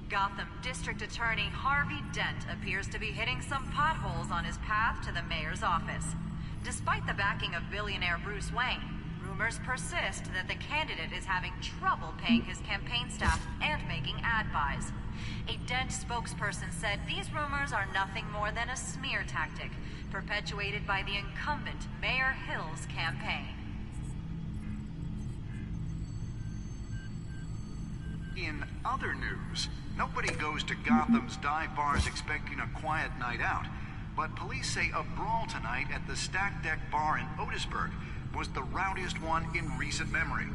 U: Gotham District Attorney Harvey Dent appears to be hitting some potholes on his path to the mayor's office. Despite the backing of billionaire Bruce Wayne, rumors persist that the candidate is having trouble paying his campaign staff and making ad buys. A Dent spokesperson said these rumors are nothing more than a smear tactic, perpetuated by the incumbent Mayor Hill's campaign.
V: In other news, nobody goes to Gotham's dive bars expecting a quiet night out, but police say a brawl tonight at the Stack Deck Bar in Otisburg was the rowdiest one in recent memory.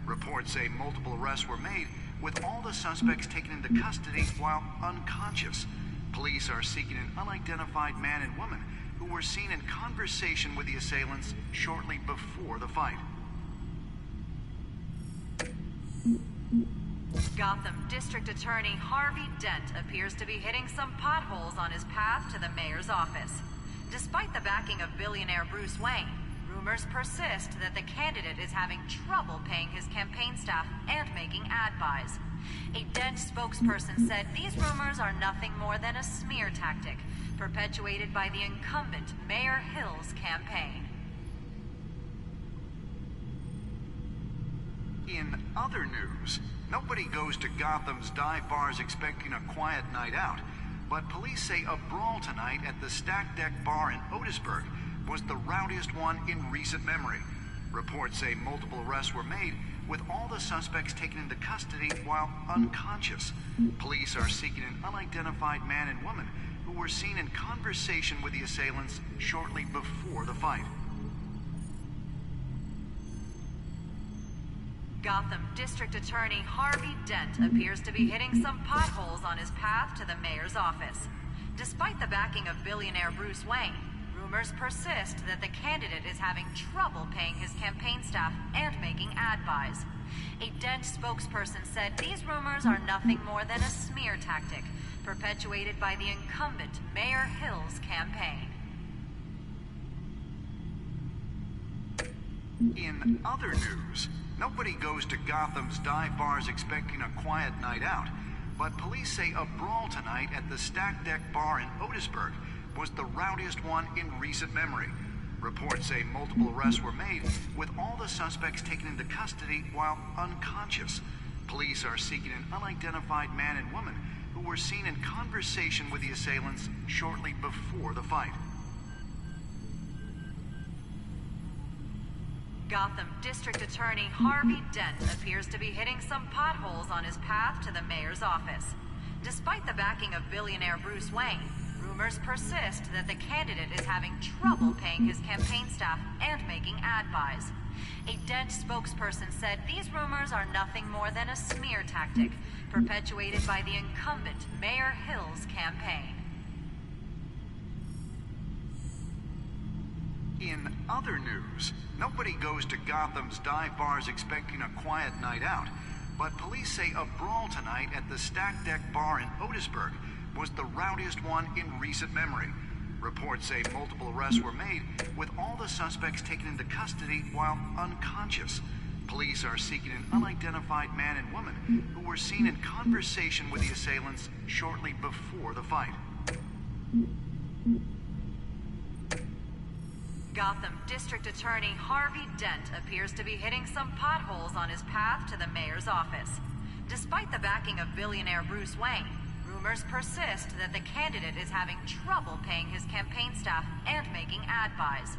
V: Reports say multiple arrests were made, with all the suspects taken into custody while unconscious. Police are seeking an unidentified man and woman who were seen in conversation with the assailants shortly before the fight.
U: Gotham District Attorney Harvey Dent appears to be hitting some potholes on his path to the mayor's office. Despite the backing of billionaire Bruce Wayne, rumors persist that the candidate is having trouble paying his campaign staff and making ad buys. A Dent spokesperson said these rumors are nothing more than a smear tactic, perpetuated by the incumbent Mayor Hill's campaign.
V: In other news, nobody goes to Gotham's dive bars expecting a quiet night out, but police say a brawl tonight at the Stack Deck Bar in Otisburg was the rowdiest one in recent memory. Reports say multiple arrests were made, with all the suspects taken into custody while unconscious. Police are seeking an unidentified man and woman who were seen in conversation with the assailants shortly before the fight.
U: Gotham District Attorney Harvey Dent appears to be hitting some potholes on his path to the mayor's office. Despite the backing of billionaire Bruce Wayne, rumors persist that the candidate is having trouble paying his campaign staff and making ad buys. A Dent spokesperson said these rumors are nothing more than a smear tactic, perpetuated by the incumbent Mayor Hill's campaign.
V: In other news, nobody goes to Gotham's dive bars expecting a quiet night out, but police say a brawl tonight at the Stack Deck Bar in Otisburg was the rowdiest one in recent memory. Reports say multiple arrests were made, with all the suspects taken into custody while unconscious. Police are seeking an unidentified man and woman who were seen in conversation with the assailants shortly before the fight.
U: Gotham District Attorney Harvey Dent appears to be hitting some potholes on his path to the mayor's office. Despite the backing of billionaire Bruce Wayne, rumors persist that the candidate is having trouble paying his campaign staff and making ad buys. A Dent spokesperson said these rumors are nothing more than a smear tactic, perpetuated by the incumbent Mayor Hill's campaign.
V: In other news, nobody goes to Gotham's dive bars expecting a quiet night out, but police say a brawl tonight at the Stack Deck Bar in Otisburg was the rowdiest one in recent memory. Reports say multiple arrests were made, with all the suspects taken into custody while unconscious. Police are seeking an unidentified man and woman who were seen in conversation with the assailants shortly before the fight.
U: Gotham District Attorney Harvey Dent appears to be hitting some potholes on his path to the mayor's office. Despite the backing of billionaire Bruce Wayne, rumors persist that the candidate is having trouble paying his campaign staff and making ad buys.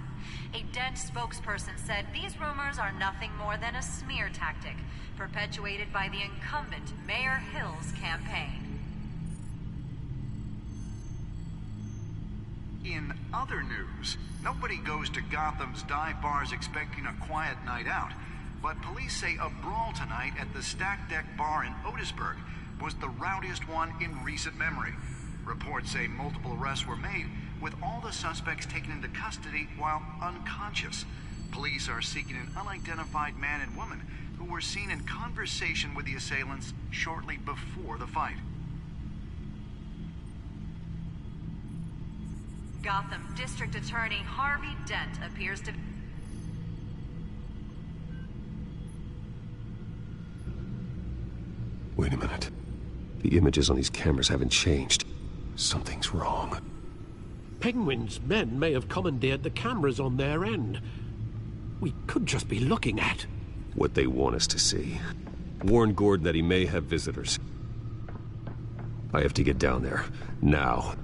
U: A Dent spokesperson said these rumors are nothing more than a smear tactic, perpetuated by the incumbent Mayor Hill's campaign.
V: In other news, nobody goes to Gotham's dive bars expecting a quiet night out, but police say a brawl tonight at the Stack Deck Bar in Otisburg was the rowdiest one in recent memory. Reports say multiple arrests were made, with all the suspects taken into custody while unconscious. Police are seeking an unidentified man and woman who were seen in conversation with the assailants shortly before the fight.
U: Gotham District Attorney Harvey Dent appears to...
I: Wait a minute. The images on these cameras haven't changed. Something's wrong.
H: Penguin's men may have commandeered the cameras on their end. We could just be looking at
I: what they want us to see. Warn Gordon that he may have visitors. I have to get down there, now.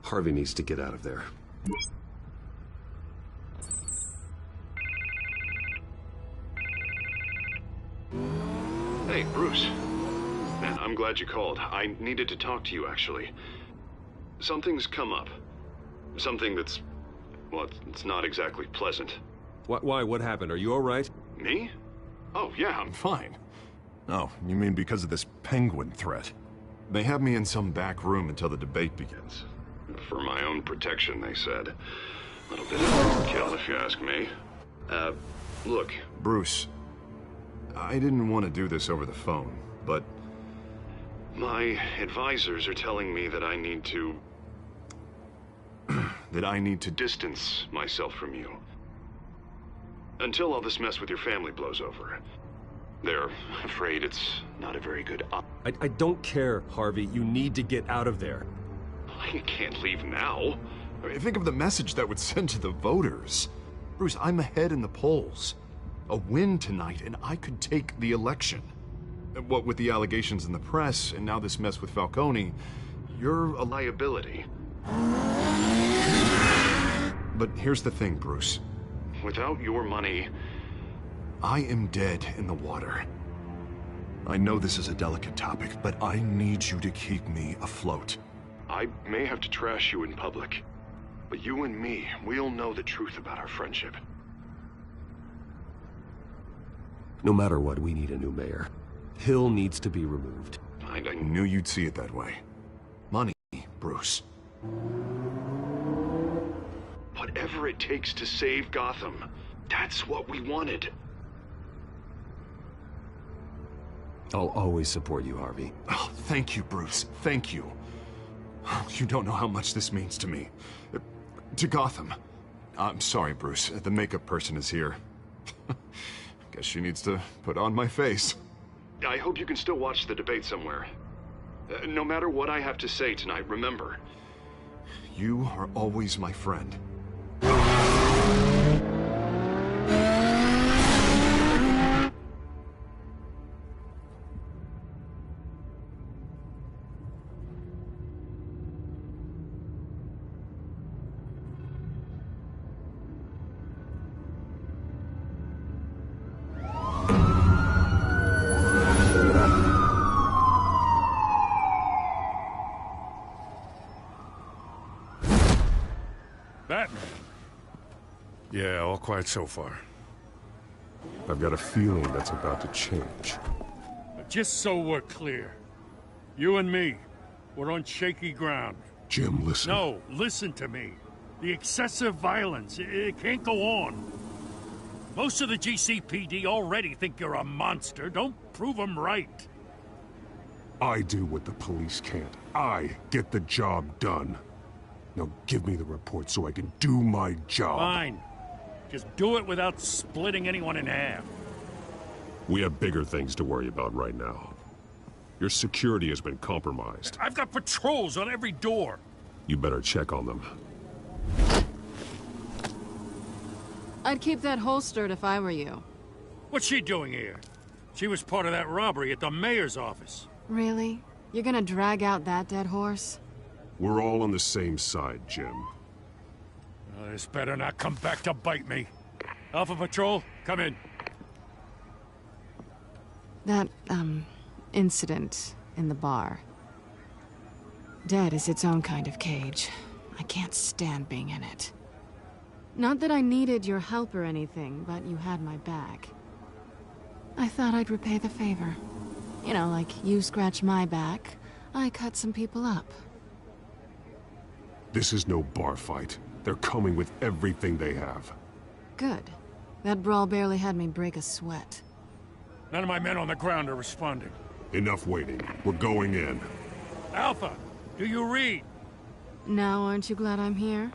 I: Harvey needs to get out of there.
B: Hey, Bruce. Man, I'm glad you called. I needed to talk to you, actually. Something's come up. Something that's... well, it's not exactly pleasant.
I: Why? What happened? Are you all right?
B: Me? Oh, yeah, I'm fine.
R: Oh, you mean because of this penguin threat?
B: They have me in some back room until the debate begins. For my own protection, they said. A little bit of overkill, if you ask me. Look, Bruce, I didn't want to do this over the phone, but my advisors are telling me that I need to... that I need to distance myself from you. Until all this mess with your family blows over. They're afraid it's not a very good option.
I: I don't care, Harvey. You need to get out of there.
B: I can't leave now.
R: I mean, think of the message that would send to the voters. Bruce, I'm ahead in the polls. A win tonight, and I could take the election. What with the allegations in the press, and now this mess with Falcone, you're a liability. But here's the thing, Bruce.
B: Without your money...
R: I am dead in the water. I know this is a delicate topic, but I need you to keep me afloat.
B: I may have to trash you in public, but you and me, we'll know the truth about our friendship.
I: No matter what, we need a new mayor. Hill needs to be removed.
R: I knew you'd see it that way. Money, Bruce.
B: Whatever it takes to save Gotham, that's what we wanted.
I: I'll always support you, Harvey.
R: Oh, thank you, Bruce. Thank you. You don't know how much this means to me. To Gotham. I'm sorry, Bruce. The makeup person is here. Guess she needs to put on my face.
B: I hope you can still watch the debate somewhere. No matter what I have to say tonight, remember.
R: You are always my friend.
K: all quiet so far.
F: I've got a feeling that's about to change.
D: Just so we're clear, you and me, we're on shaky ground.
F: Jim, listen.
D: No, listen to me. The excessive violence, it can't go on. Most of the GCPD already think you're a monster. Don't prove them right.
F: I do what the police can't. I get the job done. Now give me the report so I can do my job.
D: Fine. Just do it without splitting anyone in half.
F: We have bigger things to worry about right now. Your security has been compromised.
D: I've got patrols on every door.
F: You better check on them.
E: I'd keep that holstered if I were you.
D: What's she doing here? She was part of that robbery at the mayor's office.
E: Really? You're gonna drag out that dead horse?
F: We're all on the same side, Jim.
D: This better not come back to bite me. Alpha Patrol, come in.
E: That, incident in the bar. Dead is its own kind of cage. I can't stand being in it. Not that I needed your help or anything, but you had my back. I thought I'd repay the favor. You know, like you scratch my back, I cut some people up.
F: This is no bar fight. They're coming with everything they have.
E: Good. That brawl barely had me break a sweat.
D: None of my men on the ground are responding.
F: Enough waiting. We're going in.
D: Alpha, do you read?
E: Now, aren't you glad I'm here?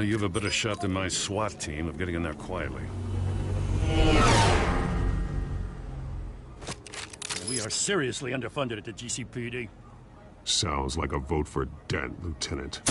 D: You have a better shot than my SWAT team of getting in there quietly. We are seriously underfunded at the GCPD.
F: Sounds like a vote for Dent, Lieutenant.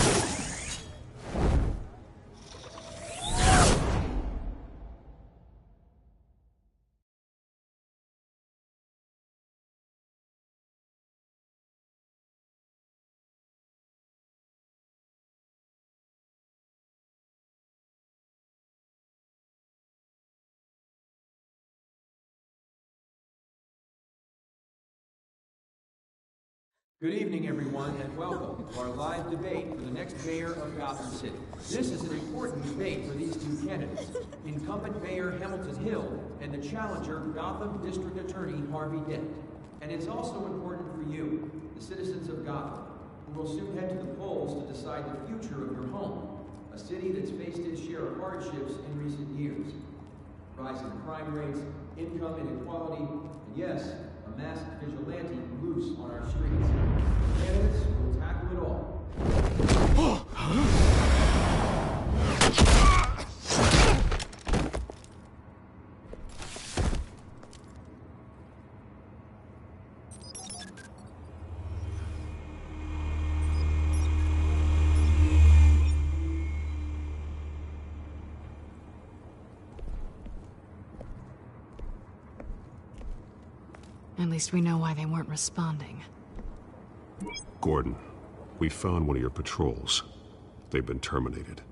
G: Good evening, everyone, and welcome to our live debate for the next mayor of Gotham City. This is an important debate for these two candidates, incumbent Mayor Hamilton Hill and the challenger, Gotham District Attorney Harvey Dent. And it's also important for you, the citizens of Gotham, who will soon head to the polls to decide the future of your home, a city that's faced its share of hardships in recent years. Rising crime rates, income inequality, and yes, a masked vigilante loose on our streets. Candidates will tackle it all.
E: At least we know why they weren't responding.
F: Gordon, we found one of your patrols. They've been terminated.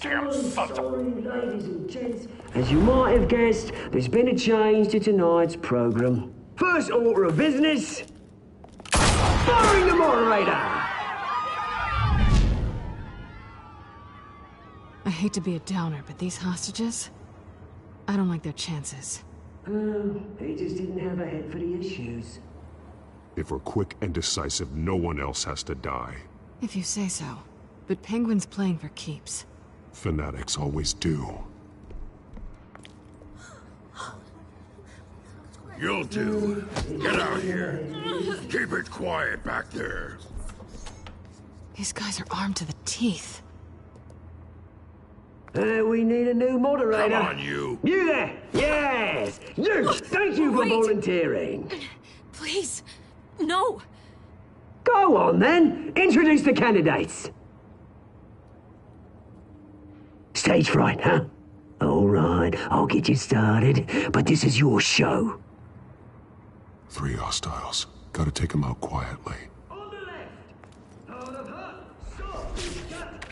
M: Damn sons of...
L: Sorry, ladies and gents. As you might have guessed, there's been a change to tonight's program. First order of business... firing the moderator!
E: I hate to be a downer, but these hostages... I don't like their chances.
L: He just didn't have a head for the issues.
F: If we're quick and decisive, no one else has to die.
E: If you say so. But Penguin's playing for keeps.
F: Fanatics always do.
K: You'll do. Get out here. Keep it quiet back there.
E: These guys are armed to the teeth.
L: We need a new moderator.
K: Come on, you.
L: You there! Yes! You! Thank you for volunteering.
C: Please, no.
L: Go on, then. Introduce the candidates. Stage fright, huh? All right, I'll get you started, but this is your show.
F: 3 hostiles. Gotta take them out quietly.
L: On the left, out of hut, stop, cut,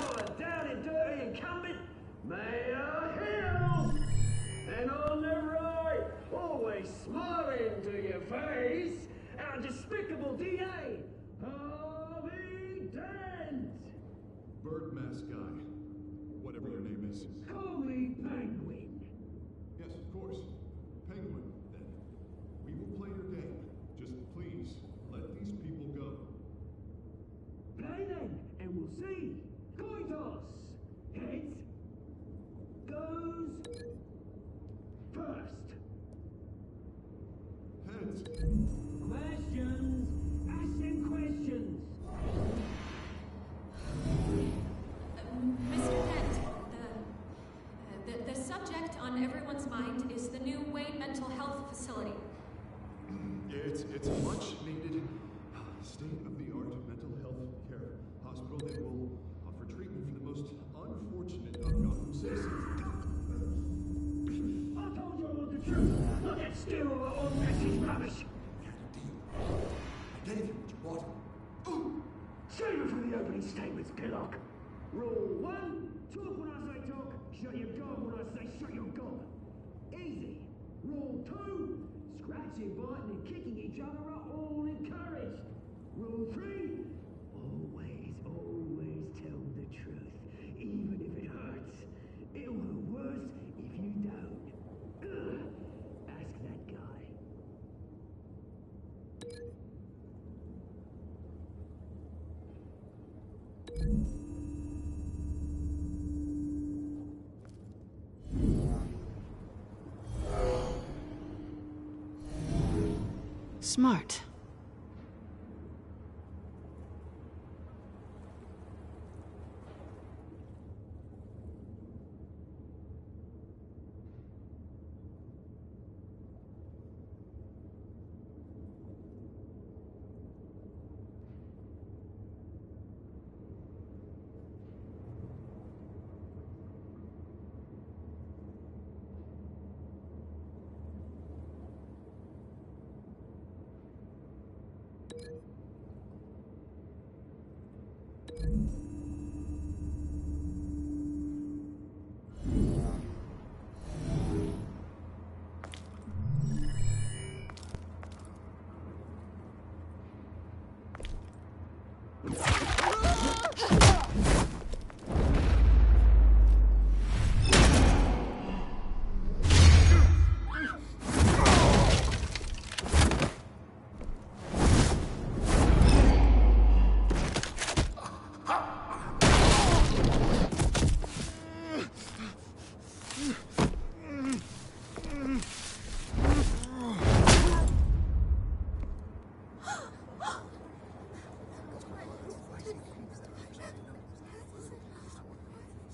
L: our down and dirty incumbent, Mayor Hill. And on the right, always smiling to your face, our despicable DA, Harvey Dent.
B: Bird Mask Guy. Whatever your name is.
L: Call me Penguin.
B: Yes, of course. Penguin, then. We will play your game. Just please, let these people go.
L: Play then, and we'll see. Coin toss. Heads. Goes. First.
B: Heads.
L: Questions. Ask them questions.
C: Mr. Dent, the subject on everyone's mind is the new Wayne Mental Health Facility.
B: It's a much-needed, state-of-the-art mental health care hospital that will offer treatment for the most unfortunate of Gotham citizens.
L: I told you I want the truth. Not that steel or message rubbish.
T: I gave you what you wanted.
L: Save it for the opening statements, Pillock. Rule 1, talk when I say talk, shut your gob when I say shut your gob. Easy. Rule 2, scratching, biting and kicking each other are all encouraged. Rule 3, always tell the truth, even if it hurts. It'll hurt worse if you don't. Ask that guy.
E: Smart.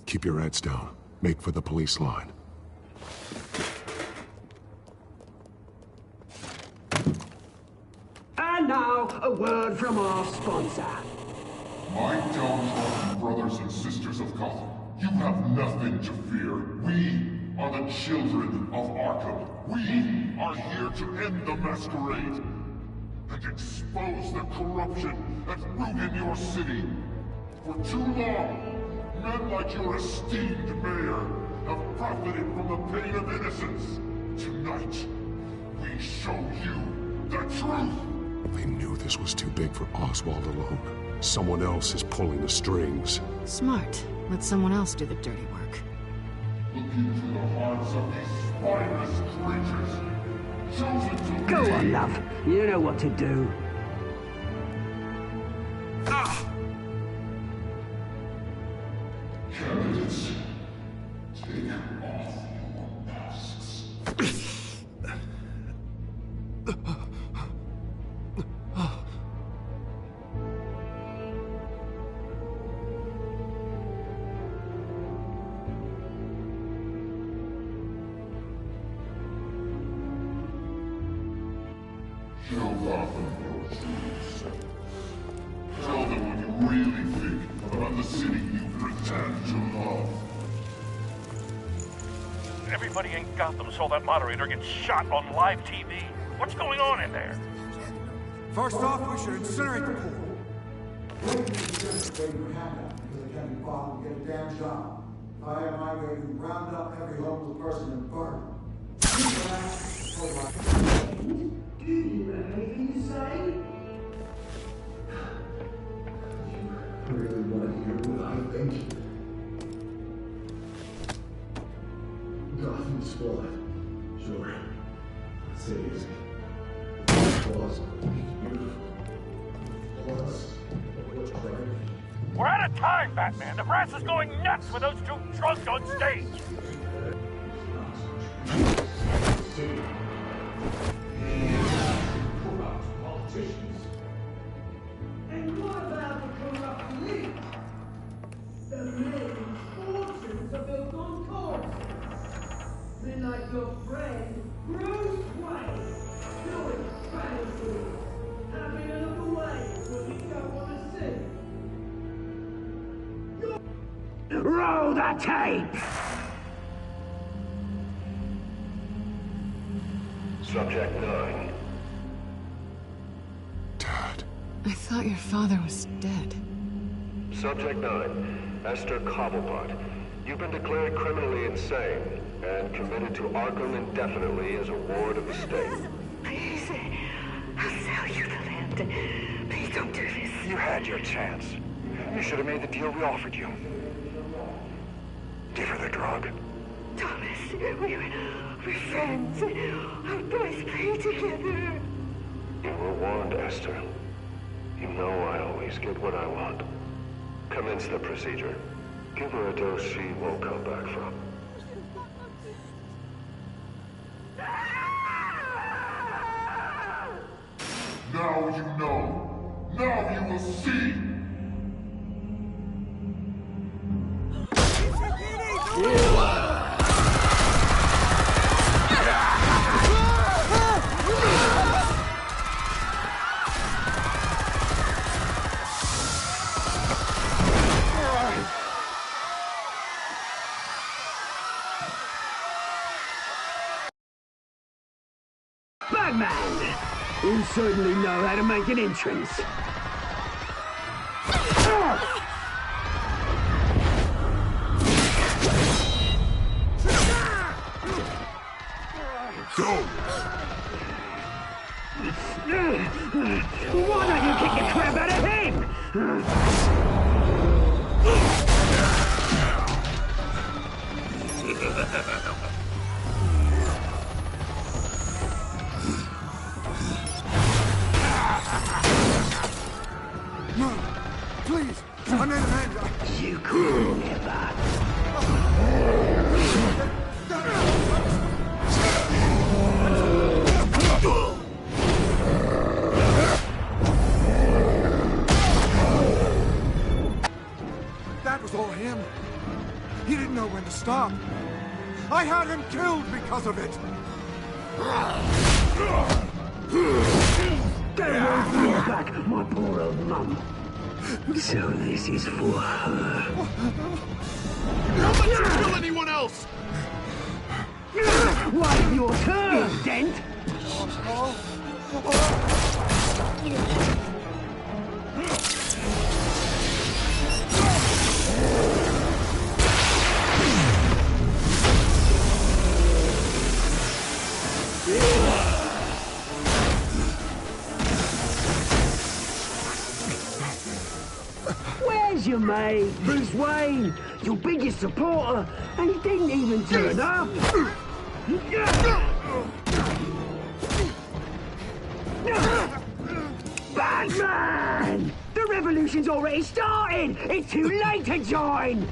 F: Keep your heads down. Make for the police line.
L: And now, a word from our sponsor.
J: My downtrodden brothers and sisters of Gotham, you have nothing to fear. We are the children of Arkham. We are here to end the masquerade and expose the corruption that ruined your city. For too long, men like your esteemed mayor have profited from the pain of innocence. Tonight, we show you the truth.
F: They knew this was too big for Oswald alone. Someone else is pulling the strings.
E: Smart. Let someone else do the dirty work.
J: Look into the hearts of these spineless creatures. Chosen to
L: Go
J: lead.
L: on, love. You know what to do.
J: Candidates, take off your masks. Show Gotham your true self. Tell them what you really think about the city you pretend to love.
M: Everybody in Gotham saw that moderator get shot on live TV. What's going on in there?
T: First off, we should incinerate the pool.
N: Wave your hand up until they can't be followed and get a damn job. If I had my way, we'd round up every homeless person and burn them.
L: Do you have anything to say?
N: Really want to hear what I think? Gotham Squad. Sure. Say it easy. Plus, beautiful. Plus, what's crime?
M: We're out of time, Batman. The brass is going nuts with those two drunks on stage.
N: Corrupt politicians.
L: And what about the corrupt elite? The men fortunes are built on course. Men like your friend, Bruce Wayne, doing fantasy, having to look away when you don't want to see. Roll the tape!
A: Subject 9.
E: I thought your father was dead.
A: Subject 9. Esther Cobblepot. You've been declared criminally insane and committed to Arkham indefinitely as a ward of the state.
Q: Please, I'll sell you the land. Please don't do this.
A: You had your chance. You should have made the deal we offered you. Give her the drug.
Q: Thomas, we're friends. Our boys play together.
A: You were warned, Esther. You know I always get what I want. Commence the procedure. Give her a dose she won't come back from.
J: Now you know. Now you will see.
L: Batman! You certainly know how to make an entrance.
J: Go!
L: Why don't you kick the crap out of him?
T: No! Please! I made an end!
L: You could never.
T: That was all him. He didn't know when to stop. I had him killed because of it.
L: Get away from your back, my poor old mum. So this is for her.
J: Don't let you kill anyone else!
L: Why, your turn, Dent! Where's your mate, Bruce Wayne? Your biggest supporter, and he didn't even turn up. Batman! The revolution's already starting! It's too late to join!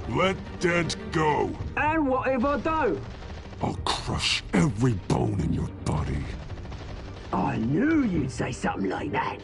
F: Let Dent go.
L: And what if I don't?
F: I'll crush every bone in your body.
L: I knew you'd say something like that.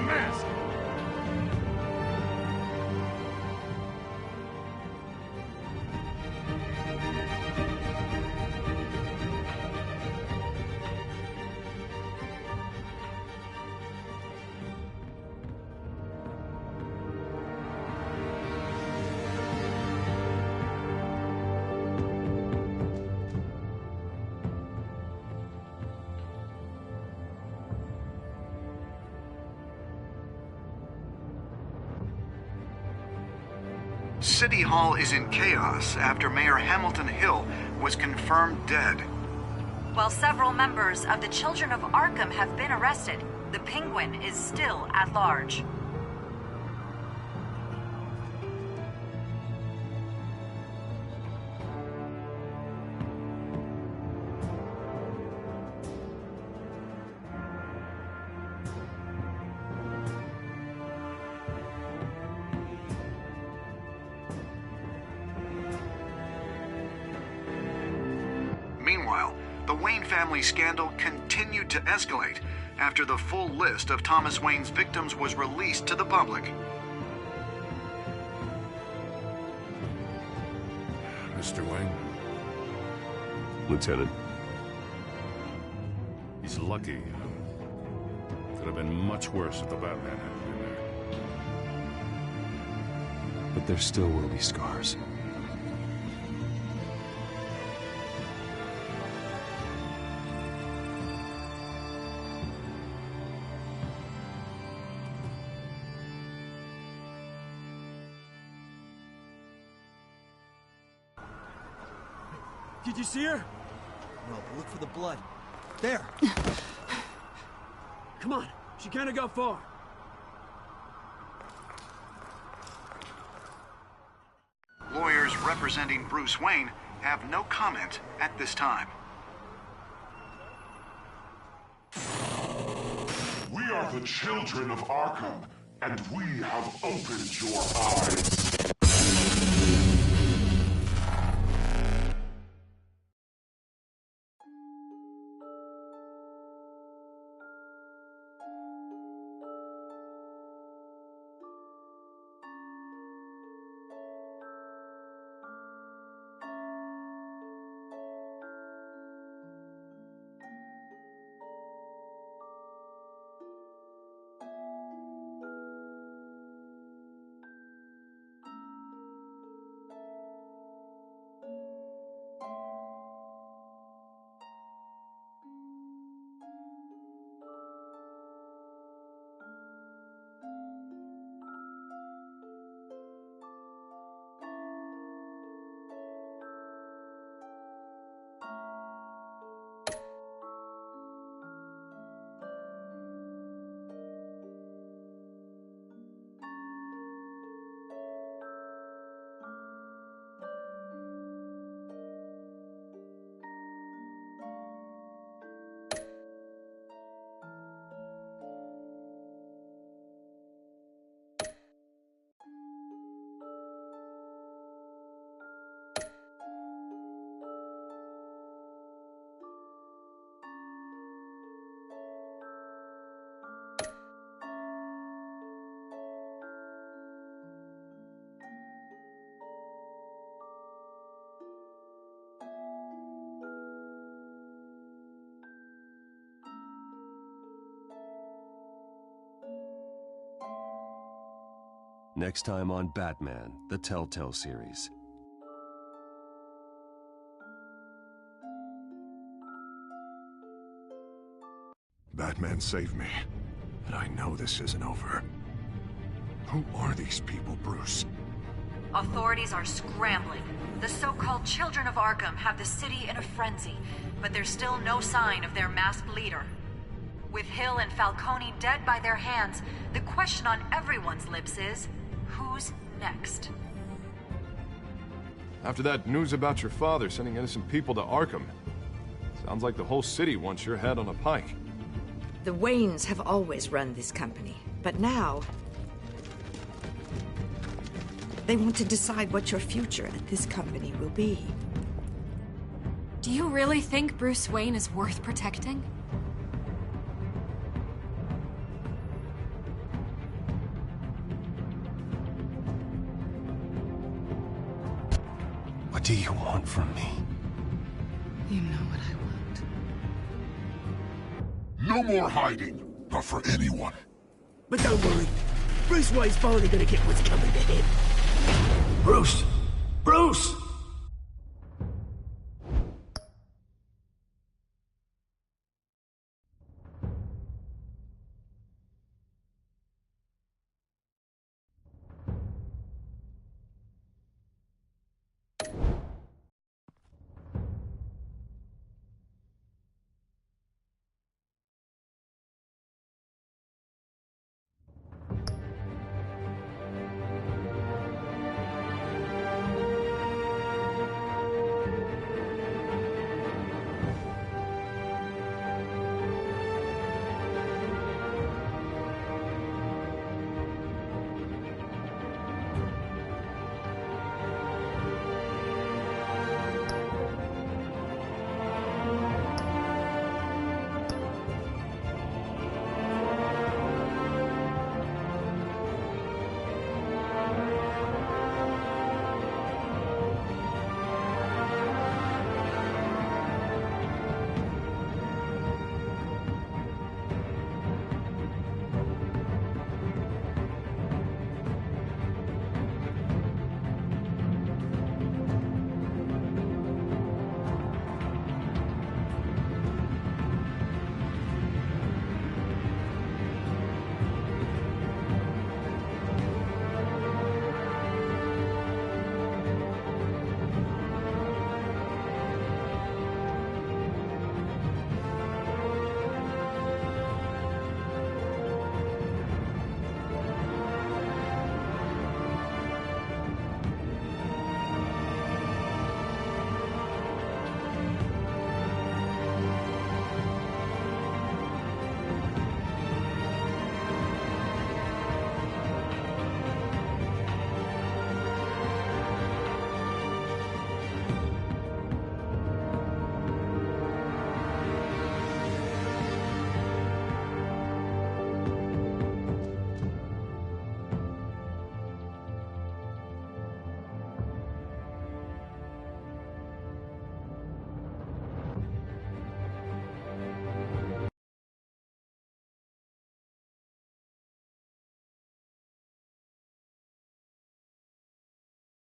K: mask!
V: City Hall is in chaos after Mayor Hamilton Hill was confirmed dead.
U: While several members of the Children of Arkham have been arrested, the Penguin is still at large.
V: Meanwhile, the Wayne family scandal continued to escalate after the full list of Thomas Wayne's victims was released to the public.
K: Mr. Wayne?
I: Lieutenant.
D: He's lucky. Could have been much worse if the Batman hadn't been there.
I: But there still will be scars.
P: Did you see her? No, but look for the blood. There! Come on, she can't have got far.
V: Lawyers representing Bruce Wayne have no comment at this time.
J: We are the children of Arkham, and we have opened your eyes.
I: Next time on Batman, the Telltale series.
B: Batman saved me, but I know this isn't over. Who are these people, Bruce?
U: Authorities are scrambling. The so-called Children of Arkham have the city in a frenzy, but there's still no sign of their masked leader. With Hill and Falcone dead by their hands, the question on everyone's lips is, who's next?
R: After that news about your father sending innocent people to Arkham, sounds like the whole city wants your head on a pike.
S: The Waynes have always run this company, but now they want to decide what your future at this company will be.
C: Do you really think Bruce Wayne is worth protecting?
I: What do you want from me?
E: You know what I want.
J: No more hiding. Not for anyone.
L: But don't worry. Bruce Wayne's finally gonna get what's coming to him.
H: Bruce! Bruce!